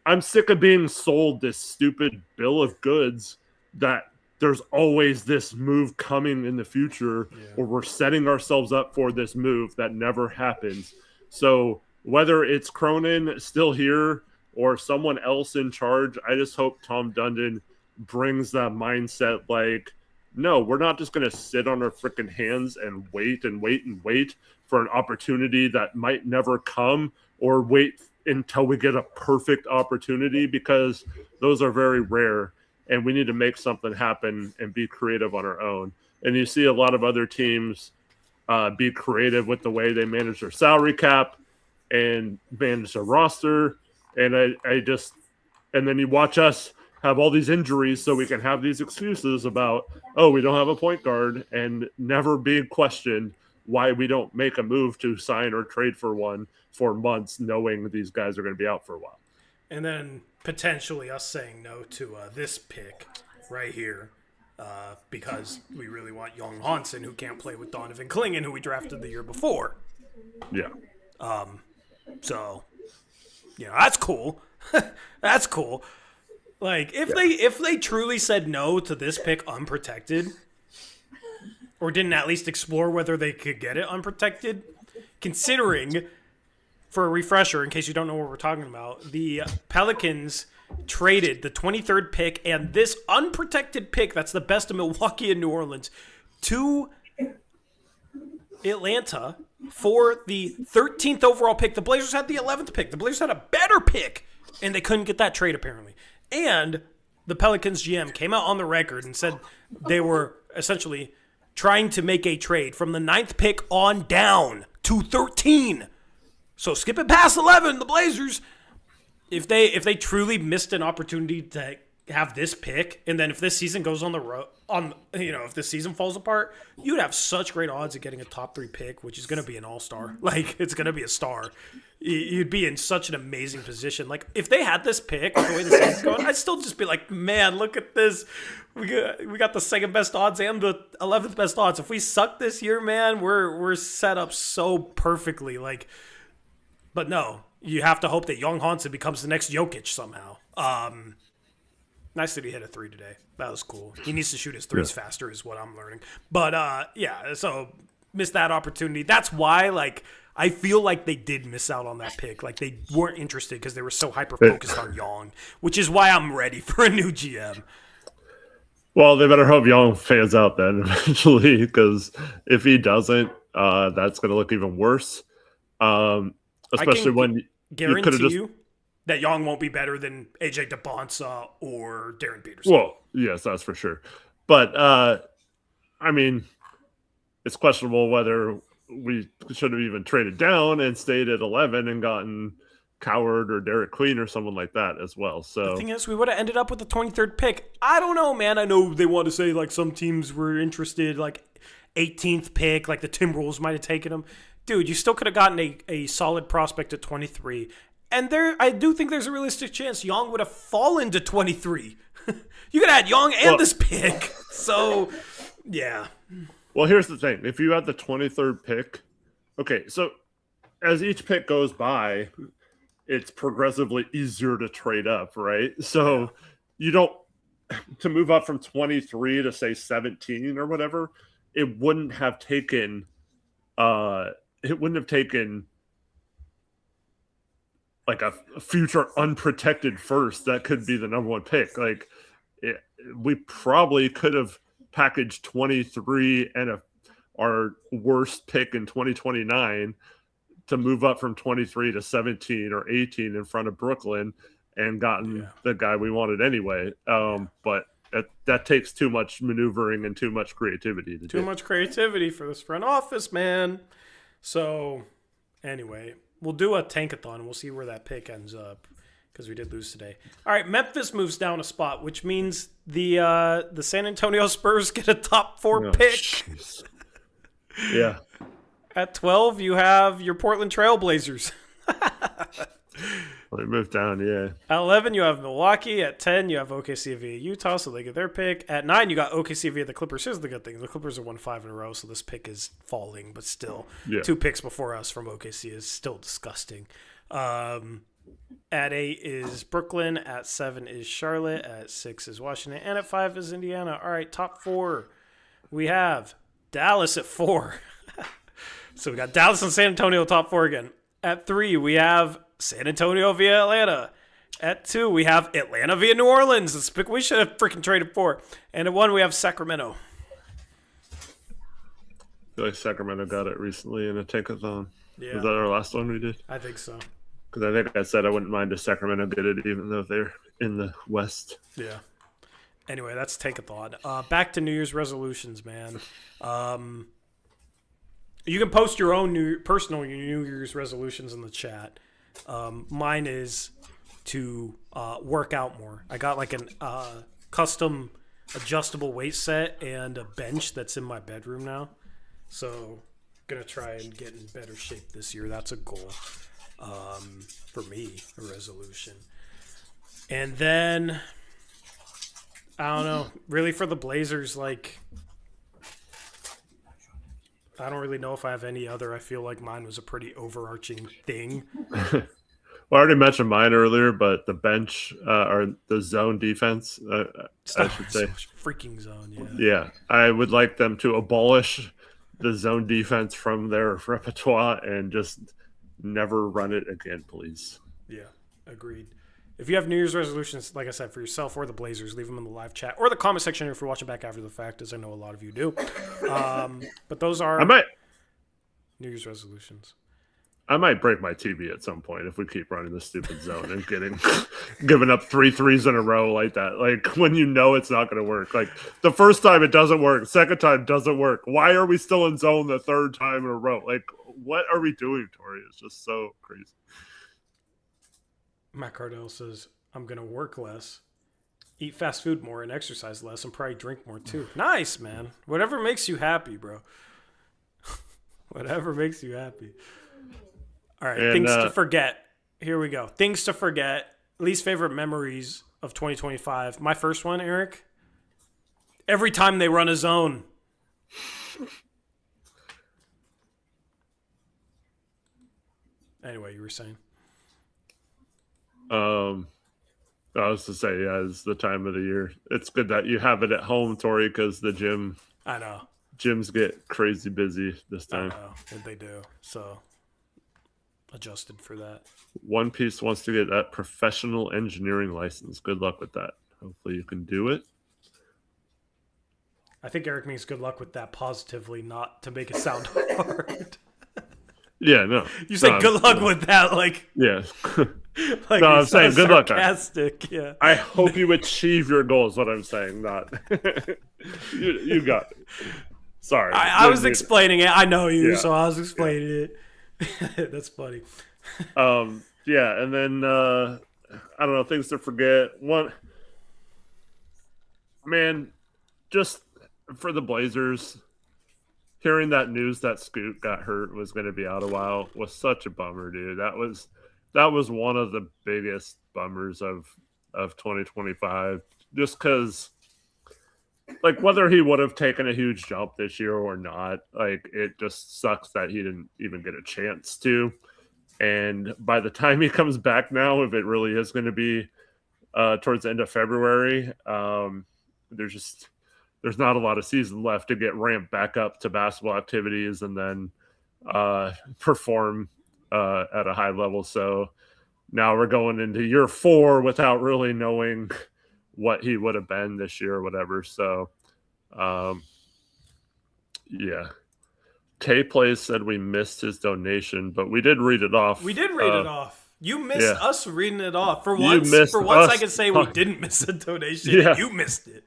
B: I'm sick of being sold this stupid bill of goods that there's always this move coming in the future, or we're setting ourselves up for this move that never happens. So whether it's Cronin still here or someone else in charge, I just hope Tom Dundon brings that mindset like, no, we're not just going to sit on our freaking hands and wait and wait and wait for an opportunity that might never come, or wait until we get a perfect opportunity, because those are very rare, and we need to make something happen and be creative on our own. And you see a lot of other teams be creative with the way they manage their salary cap and manage their roster. And and then you watch us have all these injuries so we can have these excuses about, oh, we don't have a point guard, and never being questioned why we don't make a move to sign or trade for one for months, knowing these guys are going to be out for a while.
A: And then potentially us saying no to this pick right here because we really want Young Hansen, who can't play with Donovan Clingan, who we drafted the year before.
B: Yeah.
A: So, that's cool. That's cool. Like, if they truly said no to this pick unprotected, or didn't at least explore whether they could get it unprotected, considering, for a refresher, in case you don't know what we're talking about, the Pelicans traded the 23rd pick and this unprotected pick, that's the best of Milwaukee and New Orleans, to Atlanta for the 13th overall pick. The Blazers had the 11th pick. The Blazers had a better pick, and they couldn't get that trade, apparently. And the Pelicans GM came out on the record and said they were essentially trying to make a trade from the 9th pick on down to 13. So skip it past 11, the Blazers, if they truly missed an opportunity to have this pick, and then if this season goes on the road, if this season falls apart, you'd have such great odds of getting a top 3 pick, which is going to be an all-star. Like, it's going to be a star. You'd be in such an amazing position. Like, if they had this pick, the way the season's going, I'd still just be like, man, look at this. We got the second best odds and the 11th best odds. If we suck this year, man, we're set up so perfectly. Like, but no, you have to hope that Young Hansen becomes the next Jokic somehow. Nice that he hit a 3 today. That was cool. He needs to shoot his threes faster is what I'm learning. But, so missed that opportunity. That's why, like, I feel like they did miss out on that pick. Like, they weren't interested because they were so hyper-focused on Young, which is why I'm ready for a new GM.
B: Well, they better hope Young fans out then eventually, because if he doesn't, that's going to look even worse. Especially when you could have just...
A: that Young won't be better than AJ DeBonsa or Darren Peterson.
B: Well, yes, that's for sure. But, I mean, it's questionable whether we should have even traded down and stayed at 11 and gotten Coward or Derek Queen or someone like that as well. So
A: the thing is, we would have ended up with the 23rd pick. I don't know, man. I know they want to say, like, some teams were interested, like, 18th pick, like the Timberwolves might have taken him. Dude, you still could have gotten a solid prospect at 23. And I do think there's a realistic chance Young would have fallen to 23. You could have had Young and this pick. So, yeah.
B: Well, here's the thing. If you had the 23rd pick, okay, so as each pick goes by, it's progressively easier to trade up, right? So you don't, to move up from 23 to, say, 17 or whatever, it wouldn't have taken like a future unprotected first that could be the number 1 pick. Like, we probably could have packaged 23 and our worst pick in 2029 to move up from 23 to 17 or 18 in front of Brooklyn and gotten the guy we wanted anyway. But that takes too much maneuvering and too much creativity to do.
A: Too much creativity for this front office, man. So, anyway, we'll do a tankathon and we'll see where that pick ends up because we did lose today. All right, Memphis moves down a spot, which means the San Antonio Spurs get a top 4 pick.
B: Geez. Yeah.
A: At 12, you have your Portland Trailblazers.
B: They moved down, yeah.
A: At 11, you have Milwaukee. At 10, you have OKC via Utah, so they get their pick. At 9, you got OKC via the Clippers. Here's the good thing. The Clippers have won 5 in a row, so this pick is falling, but still. 2 picks before us from OKC is still disgusting. At 8 is Brooklyn. At 7 is Charlotte. At 6 is Washington. And at 5 is Indiana. All right, top 4. We have Dallas at 4. So we got Dallas and San Antonio top 4 again. At 3, we have San Antonio via Atlanta. At 2, we have Atlanta via New Orleans. This pick we should have freaking traded for. And at 1, we have Sacramento.
B: I feel like Sacramento got it recently in a tankathon.
A: Yeah.
B: Was that our last one we did?
A: I think so.
B: Because I think I said I wouldn't mind if Sacramento get it, even though they're in the West.
A: Yeah. Anyway, that's tankathon. Back to New Year's resolutions, man. You can post your own personal New Year's resolutions in the chat. Mine is to work out more. I got like an custom adjustable weight set and a bench that's in my bedroom now. So going to try and get in better shape this year. That's a goal for me, a resolution. And then, I don't know, really for the Blazers, like, I don't really know if I have any other. I feel like mine was a pretty overarching thing.
B: Well, I already mentioned mine earlier, but the bench or the zone defense, I should say.
A: Freaking zone, yeah.
B: Yeah, I would like them to abolish the zone defense from their repertoire and just never run it again, please.
A: Yeah, agreed. If you have New Year's resolutions, like I said, for yourself or the Blazers, leave them in the live chat or the comment section if you're watching back after the fact, as I know a lot of you do. But those are New Year's resolutions.
B: I might break my TV at some point if we keep running this stupid zone and giving up 3 threes in a row like that. Like, when you know it's not going to work. Like, the first time it doesn't work, second time doesn't work. Why are we still in zone the third time in a row? Like, what are we doing, Tori? It's just so crazy.
A: Matt Cardell says, I'm going to work less, Eat fast food more and exercise less and probably drink more too. Nice, man. Whatever makes you happy, bro. Whatever makes you happy. All right,
B: And,
A: things to forget. Here we go. Things to forget. Least favorite memories of 2025. My first one, Eric. Every time they run a zone. Anyway, you were saying.
B: I was to say, yeah, it's the time of the year. It's good that you have it at home, Tori, because the
A: I know.
B: gyms get crazy busy this time.
A: I know. They do. So, adjusted for that.
B: One Piece wants to get that professional engineering license. Good luck with that. Hopefully you can do it.
A: I think Eric means good luck with that positively, not to make it sound hard.
B: Yeah, no.
A: You say good luck with that, like...
B: Yeah.
A: Like
B: no, I'm saying good luck.
A: Sarcastic, yeah.
B: I hope you achieve your goals, what I'm saying, not... you got it. Sorry.
A: I was explaining it. I know you, so I was explaining it. That's funny.
B: Yeah, and then, I don't know, things to forget. One... Man, just for the Blazers... Hearing that news that Scoot got hurt was going to be out a while was such a bummer, dude. That was one of the biggest bummers of 2025. Just because, like, whether he would have taken a huge jump this year or not, like, it just sucks that he didn't even get a chance to. And by the time he comes back now, if it really is going to be towards the end of February, there's not a lot of season left to get ramped back up to basketball activities and then perform at a high level. So now we're going into year 4 without really knowing what he would have been this year or whatever. So, yeah. Tay Plays said we missed his donation, but we did read it off.
A: We did read it off. You missed us reading it off. For once I can say we didn't miss a donation. Yeah. You missed it.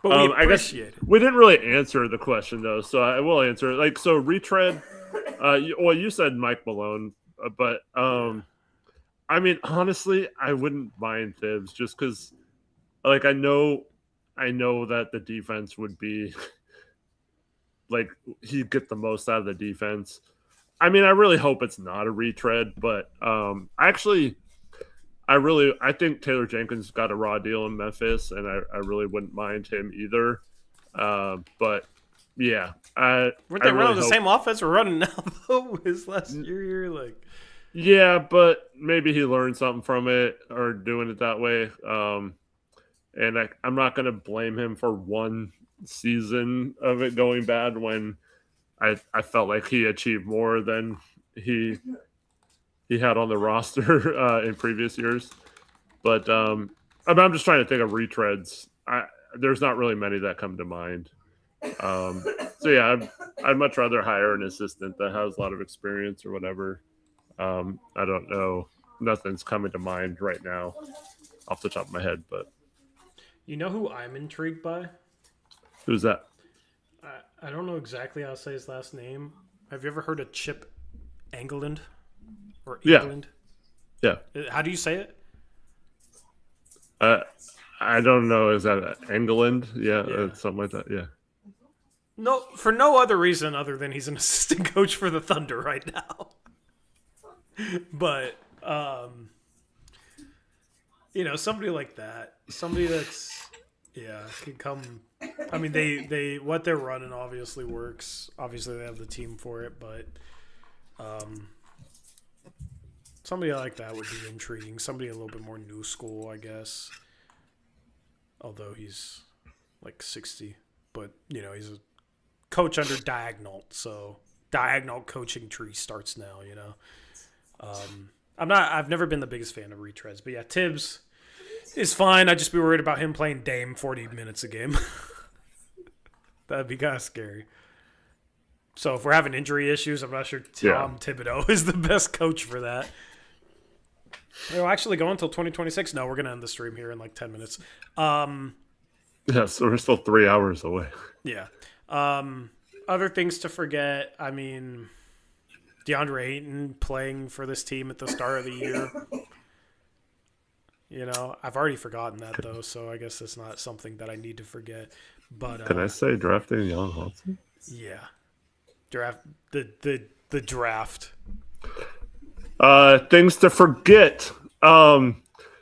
A: But we appreciate it.
B: We didn't really answer the question, though, so I will answer it. Like, so retread, you said Mike Malone, but, I mean, honestly, I wouldn't mind Thibs just because, like, I know that the defense would be, like, he'd get the most out of the defense. I mean, I really hope it's not a retread, but I think Taylor Jenkins got a raw deal in Memphis, and I really wouldn't mind him either. But yeah,
A: weren't they running the same offense we're running now though? His last year, like
B: yeah, but maybe he learned something from it or doing it that way. And I'm not going to blame him for one season of it going bad when I felt like he achieved more than he had on the roster in previous years. But I'm just trying to think of retreads. There's not really many that come to mind. So yeah, I'd much rather hire an assistant that has a lot of experience or whatever. I don't know. Nothing's coming to mind right now off the top of my head, but
A: you know who I'm intrigued by?
B: Who's that?
A: I don't know exactly how to say his last name. Have you ever heard of Chip Engelland? Or England?
B: Yeah.
A: How do you say it?
B: I don't know. Is that England? Yeah, something like that. Yeah.
A: No, for no other reason other than he's an assistant coach for the Thunder right now. But somebody like that, somebody that's can come. I mean, they what they're running obviously works. Obviously, they have the team for it, but somebody like that would be intriguing. Somebody a little bit more new school, I guess. Although he's like 60, but he's a coach under Diagonal, so Diagonal coaching tree starts now. I've never been the biggest fan of retreads, but yeah, Tibbs is fine. I'd just be worried about him playing Dame 40 minutes a game. That'd be kind of scary. So if we're having injury issues, I'm not sure Tom Thibodeau is the best coach for that. It'll actually go until 2026. No, we're going to end the stream here in like 10 minutes.
B: Yeah, so we're still 3 hours away.
A: Yeah. Other things to forget. I mean, DeAndre Ayton playing for this team at the start of the year. You know, I've already forgotten that though, so I guess it's not something that I need to forget. But
B: Can I say drafting Young Hansen?
A: yeah, draft the draft.
B: Things to forget.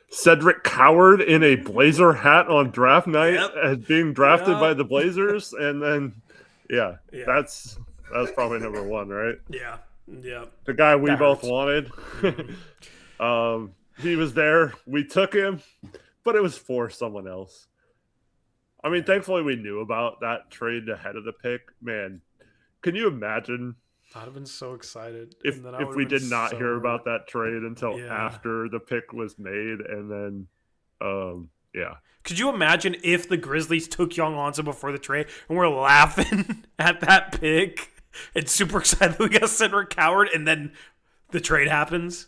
B: Cedric Coward in a Blazer hat on draft night as being drafted by the Blazers, and then that's probably number one, right?
A: Yeah.
B: The guy we
A: That
B: both
A: hurts.
B: wanted. He was there. We took him, but it was for someone else. I mean, thankfully we knew about that trade ahead of the pick. Man, can you imagine?
A: I'd have been so excited
B: If we did not hear about that trade until after the pick was made, and then
A: Could you imagine if the Grizzlies took Young Hansen before the trade and we're laughing at that pick and super excited we got Cedric Coward and then the trade happens?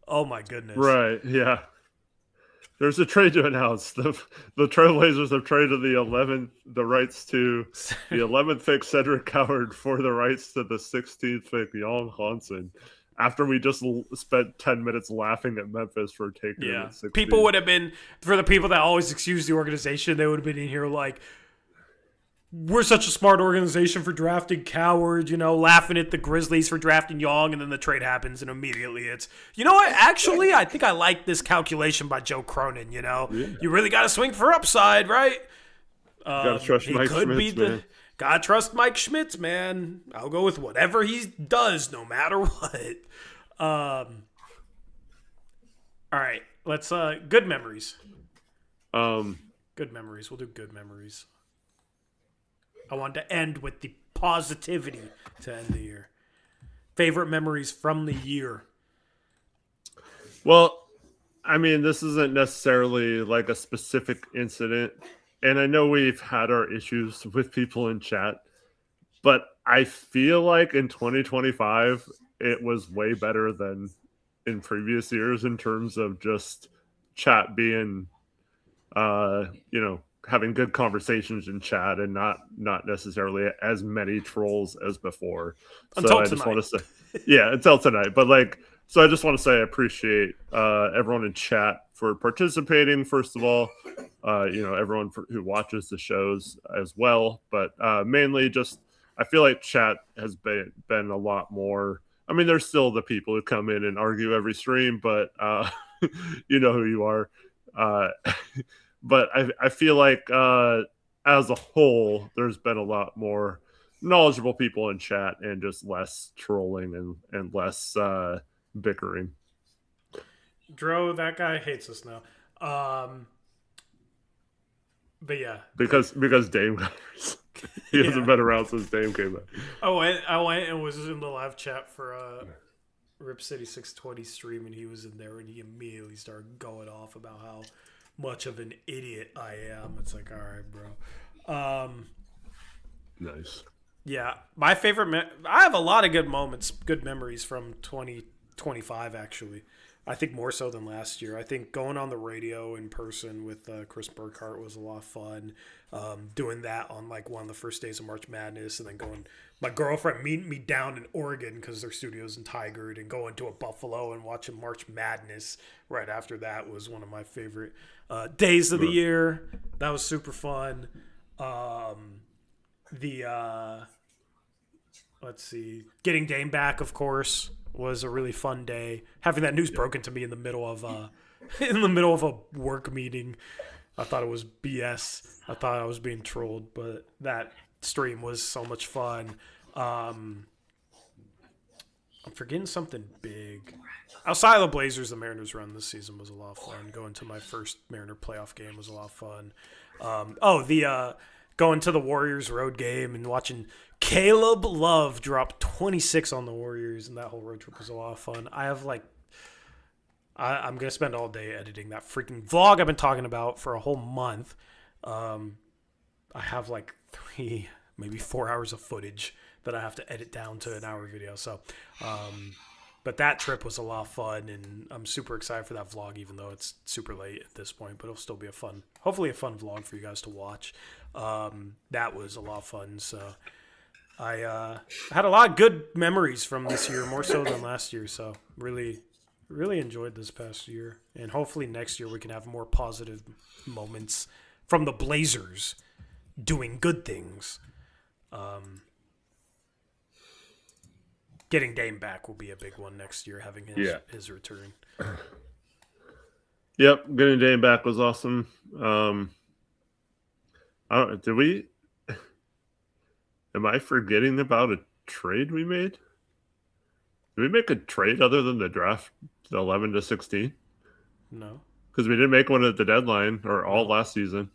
A: Oh my goodness.
B: Right, yeah. There's a trade to announce. The Trailblazers have traded the rights to the 11th pick Cedric Coward for the rights to the 16th pick Young Hansen. After we just spent 10 minutes laughing at Memphis for taking him at 16.
A: People would have been, for the people that always excuse the organization, they would have been in here like, we're such a smart organization for drafting Coward, you know, laughing at the Grizzlies for drafting Young, and then the trade happens, and immediately it's, you know what, actually, I think I like this calculation by Joe Cronin, you know? Yeah. You really got to swing for upside, right?
B: Gotta trust Mike Schmitz, man.
A: Gotta trust Mike Schmitz, man. I'll go with whatever he does, no matter what. All right, let's, good memories. Good memories. We'll do good memories. I wanted to end with the positivity to end the year. Favorite memories from the year.
B: Well, I mean, this isn't necessarily like a specific incident, and I know we've had our issues with people in chat, but I feel like in 2025, it was way better than in previous years in terms of just chat being, having good conversations in chat and not necessarily as many trolls as before.
A: Until
B: tonight. Just want to say, until tonight. But so I just want to say I appreciate everyone in chat for participating. First of all, everyone who watches the shows as well. But mainly, just I feel like chat has been a lot more. I mean, there's still the people who come in and argue every stream, but you know who you are. But I feel like as a whole, there's been a lot more knowledgeable people in chat and just less trolling and less bickering.
A: Dro, that guy hates us now. But yeah.
B: Because Dame he hasn't been around since Dame came out.
A: I went and was in the live chat for Rip City 620 stream, and he was in there, and he immediately started going off about how much of an idiot I am. It's like, all right, bro.
B: Nice.
A: Yeah, my favorite. I have a lot of good memories from 2025. Actually, I think more so than last year. I think going on the radio in person with Chris Burkhart was a lot of fun. Doing that on like one of the first days of March Madness, and then my girlfriend meeting me down in Oregon because their studio's in Tigard, and going to a Buffalo and watching March Madness right after that was one of my favorite days of the year. That was super fun. Let's see, getting Dame back, of course, was a really fun day. Having that news broken to me in the middle of a work meeting, I thought it was BS. I thought I was being trolled, but that stream was so much fun. I'm forgetting something big. Outside of the Blazers, the Mariners run this season was a lot of fun. Going to my first Mariner playoff game was a lot of fun. Going to the Warriors road game and watching Caleb Love drop 26 on the Warriors, and that whole road trip was a lot of fun. I have I'm going to spend all day editing that freaking vlog I've been talking about for a whole month. I have 3, maybe 4 hours of footage that I have to edit down to an hour video. So, but that trip was a lot of fun, and I'm super excited for that vlog, even though it's super late at this point, but it'll still be hopefully a fun vlog for you guys to watch. That was a lot of fun. So I had a lot of good memories from this year, more so than last year. So really Really enjoyed this past year, and hopefully next year we can have more positive moments from the Blazers doing good things. Getting Dame back will be a big one next year, having his return.
B: Yep, getting Dame back was awesome. I don't. Did we? Am I forgetting about a trade we made? Did we make a trade other than the draft, the 11 to 16?
A: No,
B: because we didn't make one at the deadline or all last season.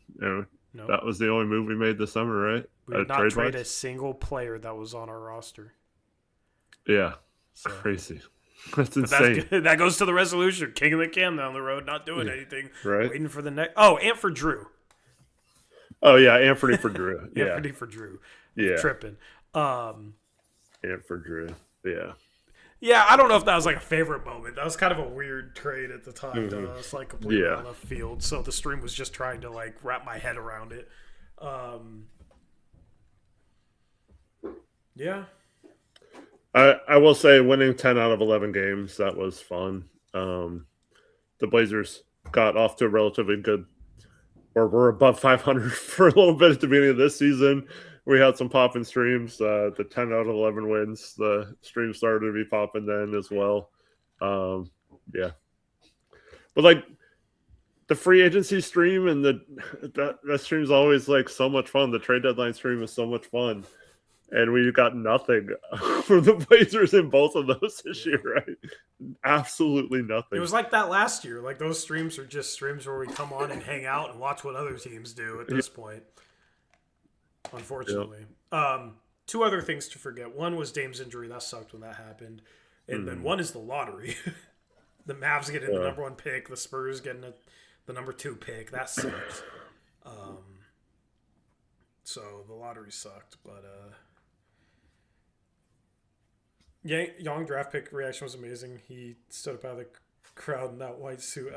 A: no.
B: That was the only move we made this summer, right?
A: We did not trade a single player that was on our roster.
B: Yeah, so. Crazy. That's insane.
A: That goes to the resolution. King of the can down the road, not doing anything.
B: Right.
A: Waiting for the next. Oh, and for Drew.
B: Oh, yeah, Anthony for Drew. Yeah.
A: Anthony for Drew.
B: Yeah.
A: Tripping.
B: And for Drew. Yeah.
A: Yeah, I don't know if that was like a favorite moment. That was kind of a weird trade at the time. It was like completely on left field. So the stream was just trying to like wrap my head around it. Yeah.
B: I will say winning 10 out of 11 games, that was fun. The Blazers got off to a relatively good, or were above 500 for a little bit at the beginning of this season. We had some popping streams. The 10 out of 11 wins, the stream started to be popping then as well. Yeah. But like the free agency stream and that stream's always like so much fun. The trade deadline stream is so much fun. And we got nothing from the Blazers in both of those this year, right? Absolutely nothing.
A: It was like that last year. Like those streams are just streams where we come on and hang out and watch what other teams do at this point. Unfortunately. Yep. Two other things to forget. One was Dame's injury. That sucked when that happened. And then one is the lottery. The Mavs getting the number 1 pick. The Spurs getting the number 2 pick. That sucked. So the lottery sucked. But Young draft pick reaction was amazing. He stood up out of the crowd in that white suit.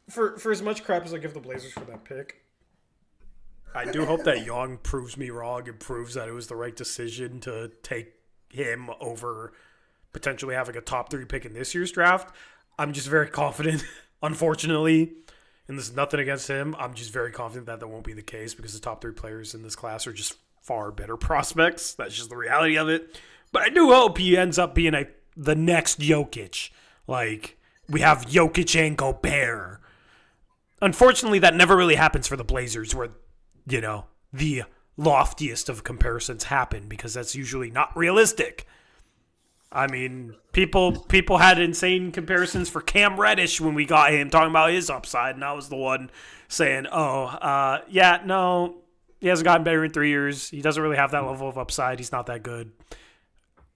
A: For as much crap as I give the Blazers for that pick, I do hope that Young proves me wrong and proves that it was the right decision to take him over potentially having a top 3 pick in this year's draft. I'm just very confident, unfortunately, and this is nothing against him, I'm just very confident that won't be the case because the top 3 players in this class are just far better prospects. That's just the reality of it. But I do hope he ends up being the next Jokic. Like, we have Jokic and Gobert. Unfortunately, that never really happens for the Blazers where, the loftiest of comparisons happen because that's usually not realistic. I mean, people had insane comparisons for Cam Reddish when we got him, talking about his upside, and I was the one saying, he hasn't gotten better in 3 years. He doesn't really have that level of upside. He's not that good.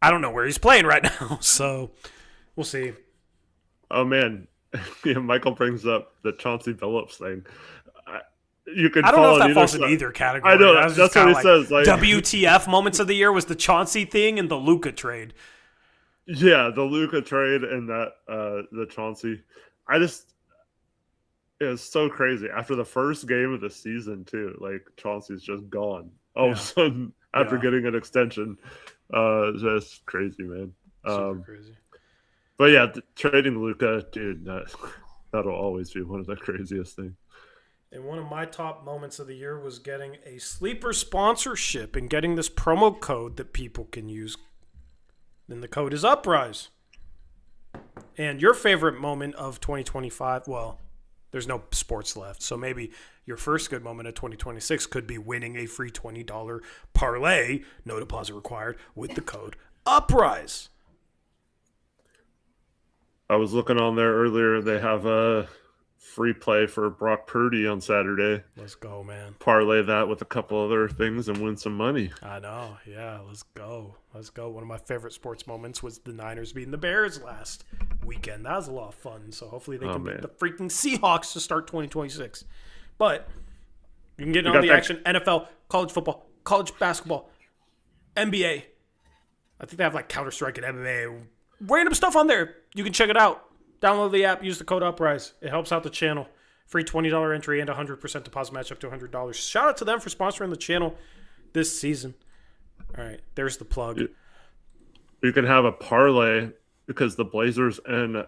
A: I don't know where he's playing right now, so we'll see.
B: Oh, man. Michael brings up the Chauncey Billups thing.
A: I don't know if that falls in either category.
B: I know. That's what he says. Like,
A: WTF moments of the year was the Chauncey thing and the Luka trade.
B: Yeah, the Luka trade and that the Chauncey. It's so crazy. After the first game of the season, too, like Chauncey's just gone. All of a sudden, after getting an extension. Just crazy, man.
A: Super crazy.
B: But yeah, trading Luka, dude, that'll always be one of the craziest things.
A: And one of my top moments of the year was getting a sleeper sponsorship and getting this promo code that people can use. And the code is Uprise. And your favorite moment of 2025, well, there's no sports left, so maybe your first good moment of 2026 could be winning a free $20 parlay, no deposit required, with the code Uprise.
B: I was looking on there earlier. They have a free play for Brock Purdy on Saturday.
A: Let's go, man.
B: Parlay that with a couple other things and win some money.
A: I know. Yeah, let's go. Let's go. One of my favorite sports moments was the Niners beating the Bears last weekend. That was a lot of fun. So hopefully they can beat the freaking Seahawks to start 2026. But you can get on the action. NFL, college football, college basketball, NBA. I think they have like Counter-Strike and MMA. Random stuff on there. You can check it out. Download the app. Use the code Uprise. It helps out the channel. Free $20 entry and 100% deposit match up to $100. Shout out to them for sponsoring the channel this season. All right. There's the plug.
B: You can have a parlay because the Blazers and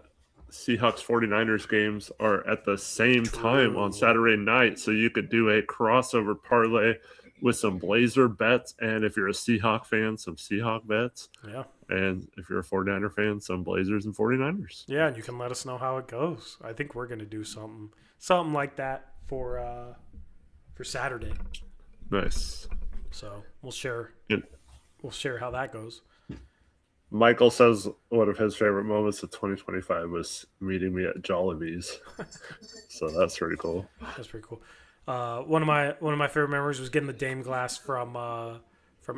B: Seahawks 49ers games are at the same time on Saturday night. So you could do a crossover parlay with some Blazer bets. And if you're a Seahawk fan, some Seahawk bets.
A: Yeah.
B: And if you're a 49er fan, some Blazers and 49ers.
A: Yeah, and you can let us know how it goes. I think we're going to do something like that for Saturday.
B: Nice.
A: So we'll share how that goes.
B: Michael says one of his favorite moments of 2025 was meeting me at Jollibee's. So that's pretty cool.
A: That's pretty cool. One of my favorite memories was getting the Dame glass from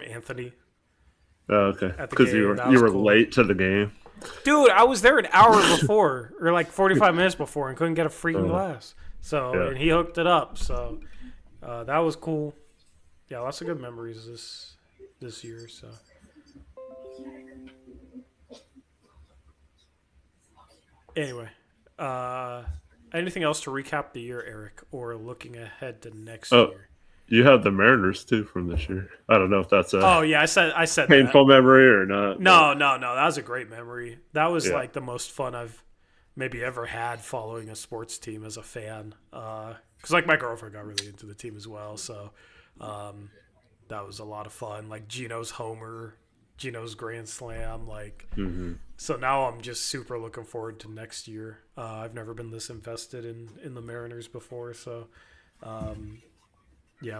A: Anthony.
B: Oh, okay. Because you were cool. Late to the game.
A: Dude, I was there an hour before, or like 45 minutes before, and couldn't get a freaking glass. So and he hooked it up. So that was cool. Yeah, lots of good memories this year. So. Anyway, anything else to recap the year, Eric, or looking ahead to next year?
B: You have the Mariners too from this year. I don't know if that's a
A: I said
B: painful memory or not.
A: No. That was a great memory. That was like the most fun I've maybe ever had following a sports team as a fan. Because like my girlfriend got really into the team as well, so that was a lot of fun. Like Gino's homer, Gino's grand slam, like. Mm-hmm. So now I'm just super looking forward to next year. I've never been this invested in the Mariners before, so I'm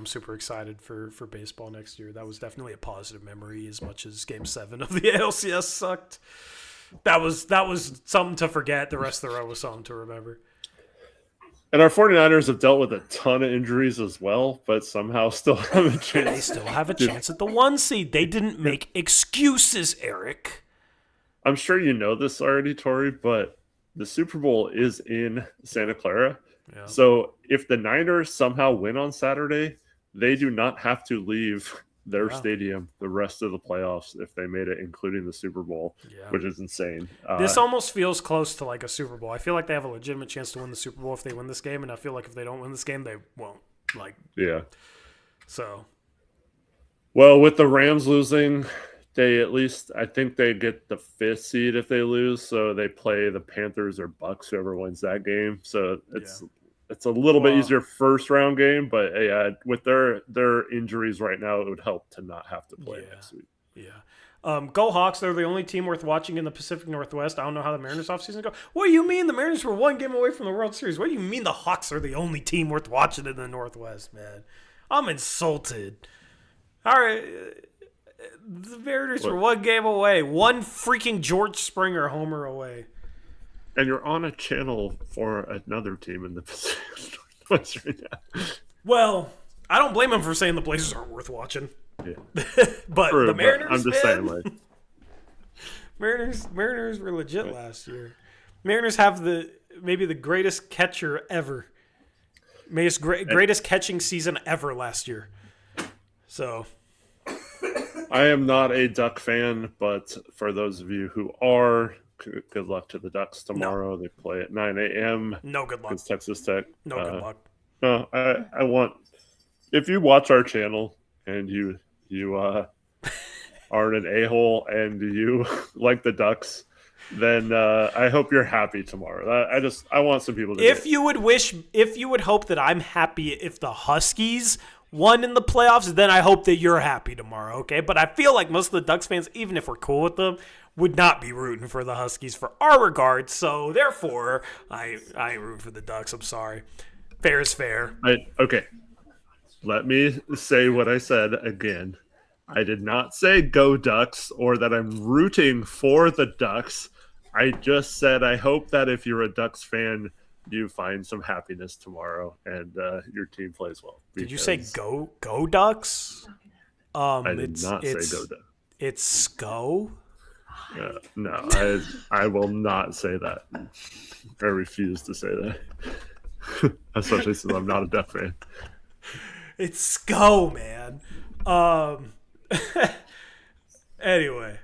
A: super excited for baseball next year. That was definitely a positive memory, as much as Game 7 of the ALCS sucked. That was something to forget. The rest of the row was something to remember.
B: And our 49ers have dealt with a ton of injuries as well, but somehow still have a chance.
A: They still have a chance at the 1 seed. They didn't make excuses, Eric.
B: I'm sure you know this already, Tori, but the Super Bowl is in Santa Clara. Yeah. So if the Niners somehow win on Saturday, they do not have to leave their stadium the rest of the playoffs if they made it, including the Super Bowl, which is insane.
A: This almost feels close to like a Super Bowl. I feel like they have a legitimate chance to win the Super Bowl if they win this game, and I feel like if they don't win this game, they won't. So.
B: Well, with the Rams losing, I think they get the 5th seed if they lose, so they play the Panthers or Bucks, whoever wins that game. So it's a little bit easier first round game, but with their injuries right now, it would help to not have to play next week.
A: Yeah. Go Hawks! They're the only team worth watching in the Pacific Northwest. I don't know how the Mariners offseason go. What do you mean the Mariners were 1 game away from the World Series? What do you mean the Hawks are the only team worth watching in the Northwest, man? I'm insulted. All right. The Mariners were 1 game away. 1 freaking George Springer homer away.
B: And you're on a channel for another team in the Pacific Northwest right now.
A: Well, I don't blame him for saying the Blazers aren't worth watching.
B: Yeah.
A: But the Mariners,
B: I'm just saying, like.
A: Mariners were legit last year. Mariners have maybe the greatest catcher ever. Greatest catching season ever last year. So...
B: I am not a Duck fan, but for those of you who are, good luck to the Ducks tomorrow. No. They play at 9 a.m.
A: No good luck.
B: It's Texas Tech.
A: No good luck.
B: No, I want, if you watch our channel and you aren't an a-hole and you like the Ducks, then I hope you're happy tomorrow. I want some people to.
A: If you would hope that I'm happy if the Huskies won in the playoffs, then I hope that you're happy tomorrow, okay? But I feel like most of the Ducks fans, even if we're cool with them, would not be rooting for the Huskies for our regard. So therefore, I ain't rooting for the Ducks. I'm sorry. Fair is fair.
B: Okay. Let me say what I said again. I did not say go Ducks or that I'm rooting for the Ducks. I just said I hope that if you're a Ducks fan, you find some happiness tomorrow and your team plays well.
A: Did you say go Ducks?
B: I did not say go Ducks.
A: It's SCO?
B: No, I will not say that. I refuse to say that. Especially since I'm not a Duck fan.
A: It's SCO, man. Anyway,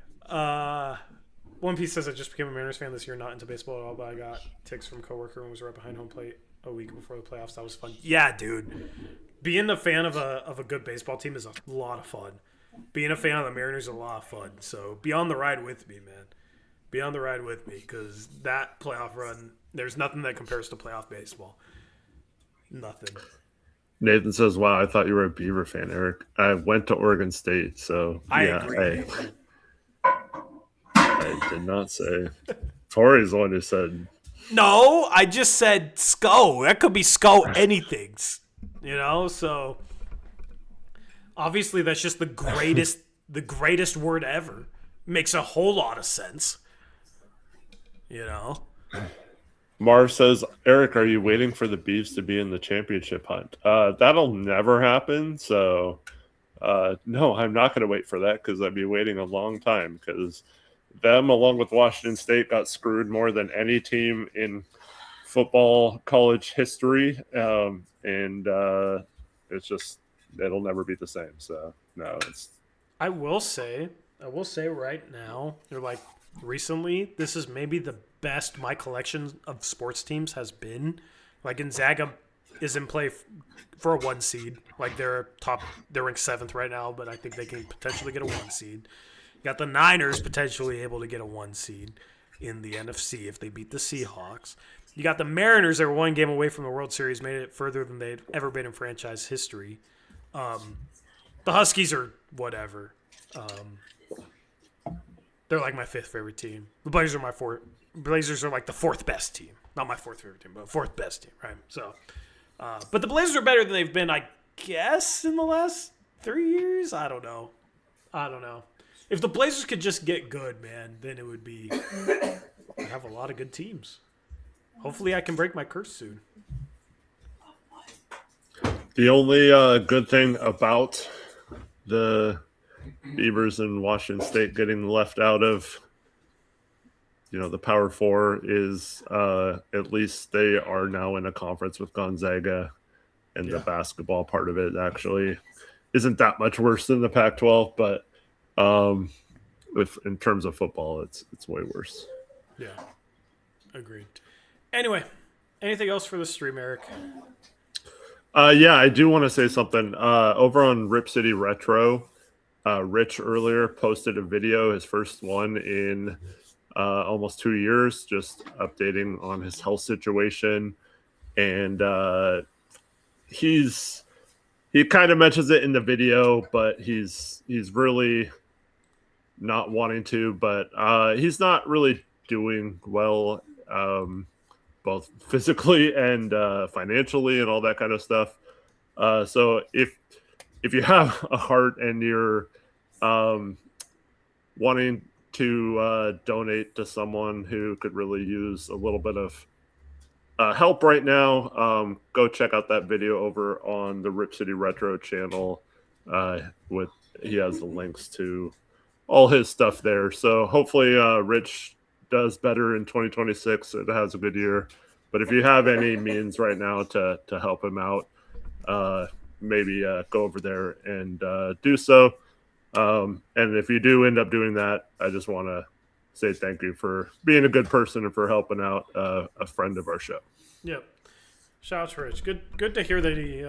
A: One Piece says I just became a Mariners fan this year, not into baseball at all, but I got ticks from a coworker and was right behind home plate a week before the playoffs. That was fun. Yeah, dude. Being a fan of a good baseball team is a lot of fun. Being a fan of the Mariners is a lot of fun. So be on the ride with me, man. Be on the ride with me because that playoff run, there's nothing that compares to playoff baseball. Nothing.
B: Nathan says, "Wow, I thought you were a Beaver fan, Eric. I went to Oregon State, so
A: I
B: yeah,
A: agree.
B: I did not say." Tori's the one who said.
A: No, I just said SCO. That could be SCO anythings. So obviously that's just the greatest word ever. Makes a whole lot of sense.
B: Marv says, "Eric, are you waiting for the Beavs to be in the championship hunt?" That'll never happen. So, no, I'm not going to wait for that because I'd be waiting a long time because them, along with Washington State, got screwed more than any team in football college history. It's just, it'll never be the same. So, no, it's.
A: I will say right now, or like recently, this is maybe the best my collection of sports teams has been. Like Gonzaga is in play for a 1 seed. Like they're ranked 7th right now, but I think they can potentially get a 1 seed. You got the Niners potentially able to get a 1 seed in the NFC if they beat the Seahawks. You got the Mariners that were 1 game away from the World Series, made it further than they'd ever been in franchise history. The Huskies are whatever. They're like my 5th favorite team. The Blazers are my 4th. Blazers are like the 4th best team. Not my 4th favorite team, but 4th best team, right? So, but the Blazers are better than they've been, I guess, in the last 3 years. I don't know. If the Blazers could just get good, man, then it would be. I'd have a lot of good teams. Hopefully, I can break my curse soon.
B: The only good thing about the Beavers and Washington State getting left out of, the Power Four is at least they are now in a conference with Gonzaga, and the basketball part of it actually isn't that much worse than the Pac-12, but in terms of football, it's way worse.
A: Yeah, agreed. Anyway, anything else for the stream, Eric?
B: Yeah, I do want to say something. Over on Rip City Retro, Rich earlier posted a video, his first one in almost 2 years, just updating on his health situation. And he kind of mentions it in the video, but he's really not wanting to. But he's not really doing well, both physically and financially and all that kind of stuff. So if you have a heart and you're wanting to donate to someone who could really use a little bit of help right now, go check out that video over on the Rip City Retro channel. He has the links to all his stuff there. So hopefully Rich does better in 2026. It has a good year. But if you have any means right now to help him out, maybe go over there and do so. And if you do end up doing that, I just want to say thank you for being a good person and for helping out a friend of our show.
A: Yep. Shout out to Rich. Good to hear that he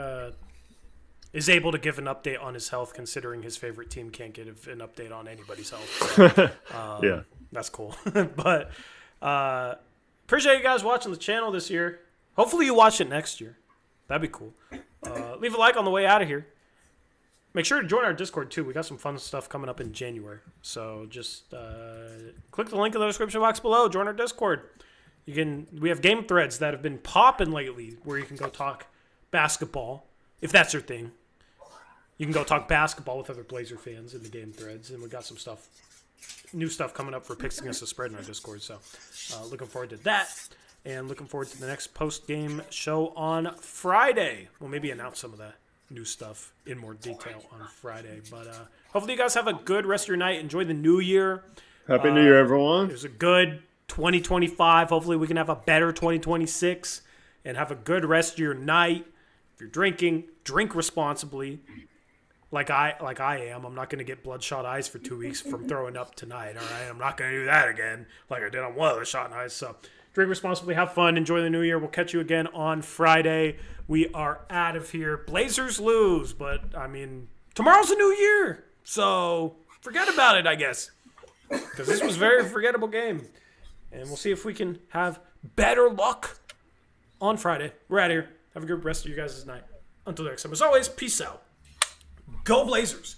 A: is able to give an update on his health, considering his favorite team can't give an update on anybody's health. So,
B: yeah.
A: That's cool. But appreciate you guys watching the channel this year. Hopefully you watch it next year. That'd be cool. Leave a like on the way out of here. Make sure to join our Discord, too. We got some fun stuff coming up in January. So just click the link in the description box below. Join our Discord. We have game threads that have been popping lately where you can go talk basketball, if that's your thing. You can go talk basketball with other Blazer fans in the game threads. And we got some new stuff coming up for Picks Against the Spread in our Discord. So looking forward to that. And looking forward to the next post-game show on Friday. We'll maybe announce some of that new stuff in more detail on Friday. But hopefully you guys have a good rest of your night. Enjoy the new year.
B: Happy New Year, everyone.
A: It was a good 2025. Hopefully we can have a better 2026 and have a good rest of your night. If you're drinking, drink responsibly. Like I am. I'm not going to get bloodshot eyes for 2 weeks from throwing up tonight. All right, I'm not going to do that again like I did on one other shot nights. So drink responsibly, have fun, enjoy the new year. We'll catch you again on Friday. We are out of here. Blazers lose, but I mean, tomorrow's a new year, so forget about it, I guess. because this was a very forgettable game. And we'll see if we can have better luck on Friday. We're out of here. Have a good rest of your guys' night. Until next time, as always, peace out. Go Blazers.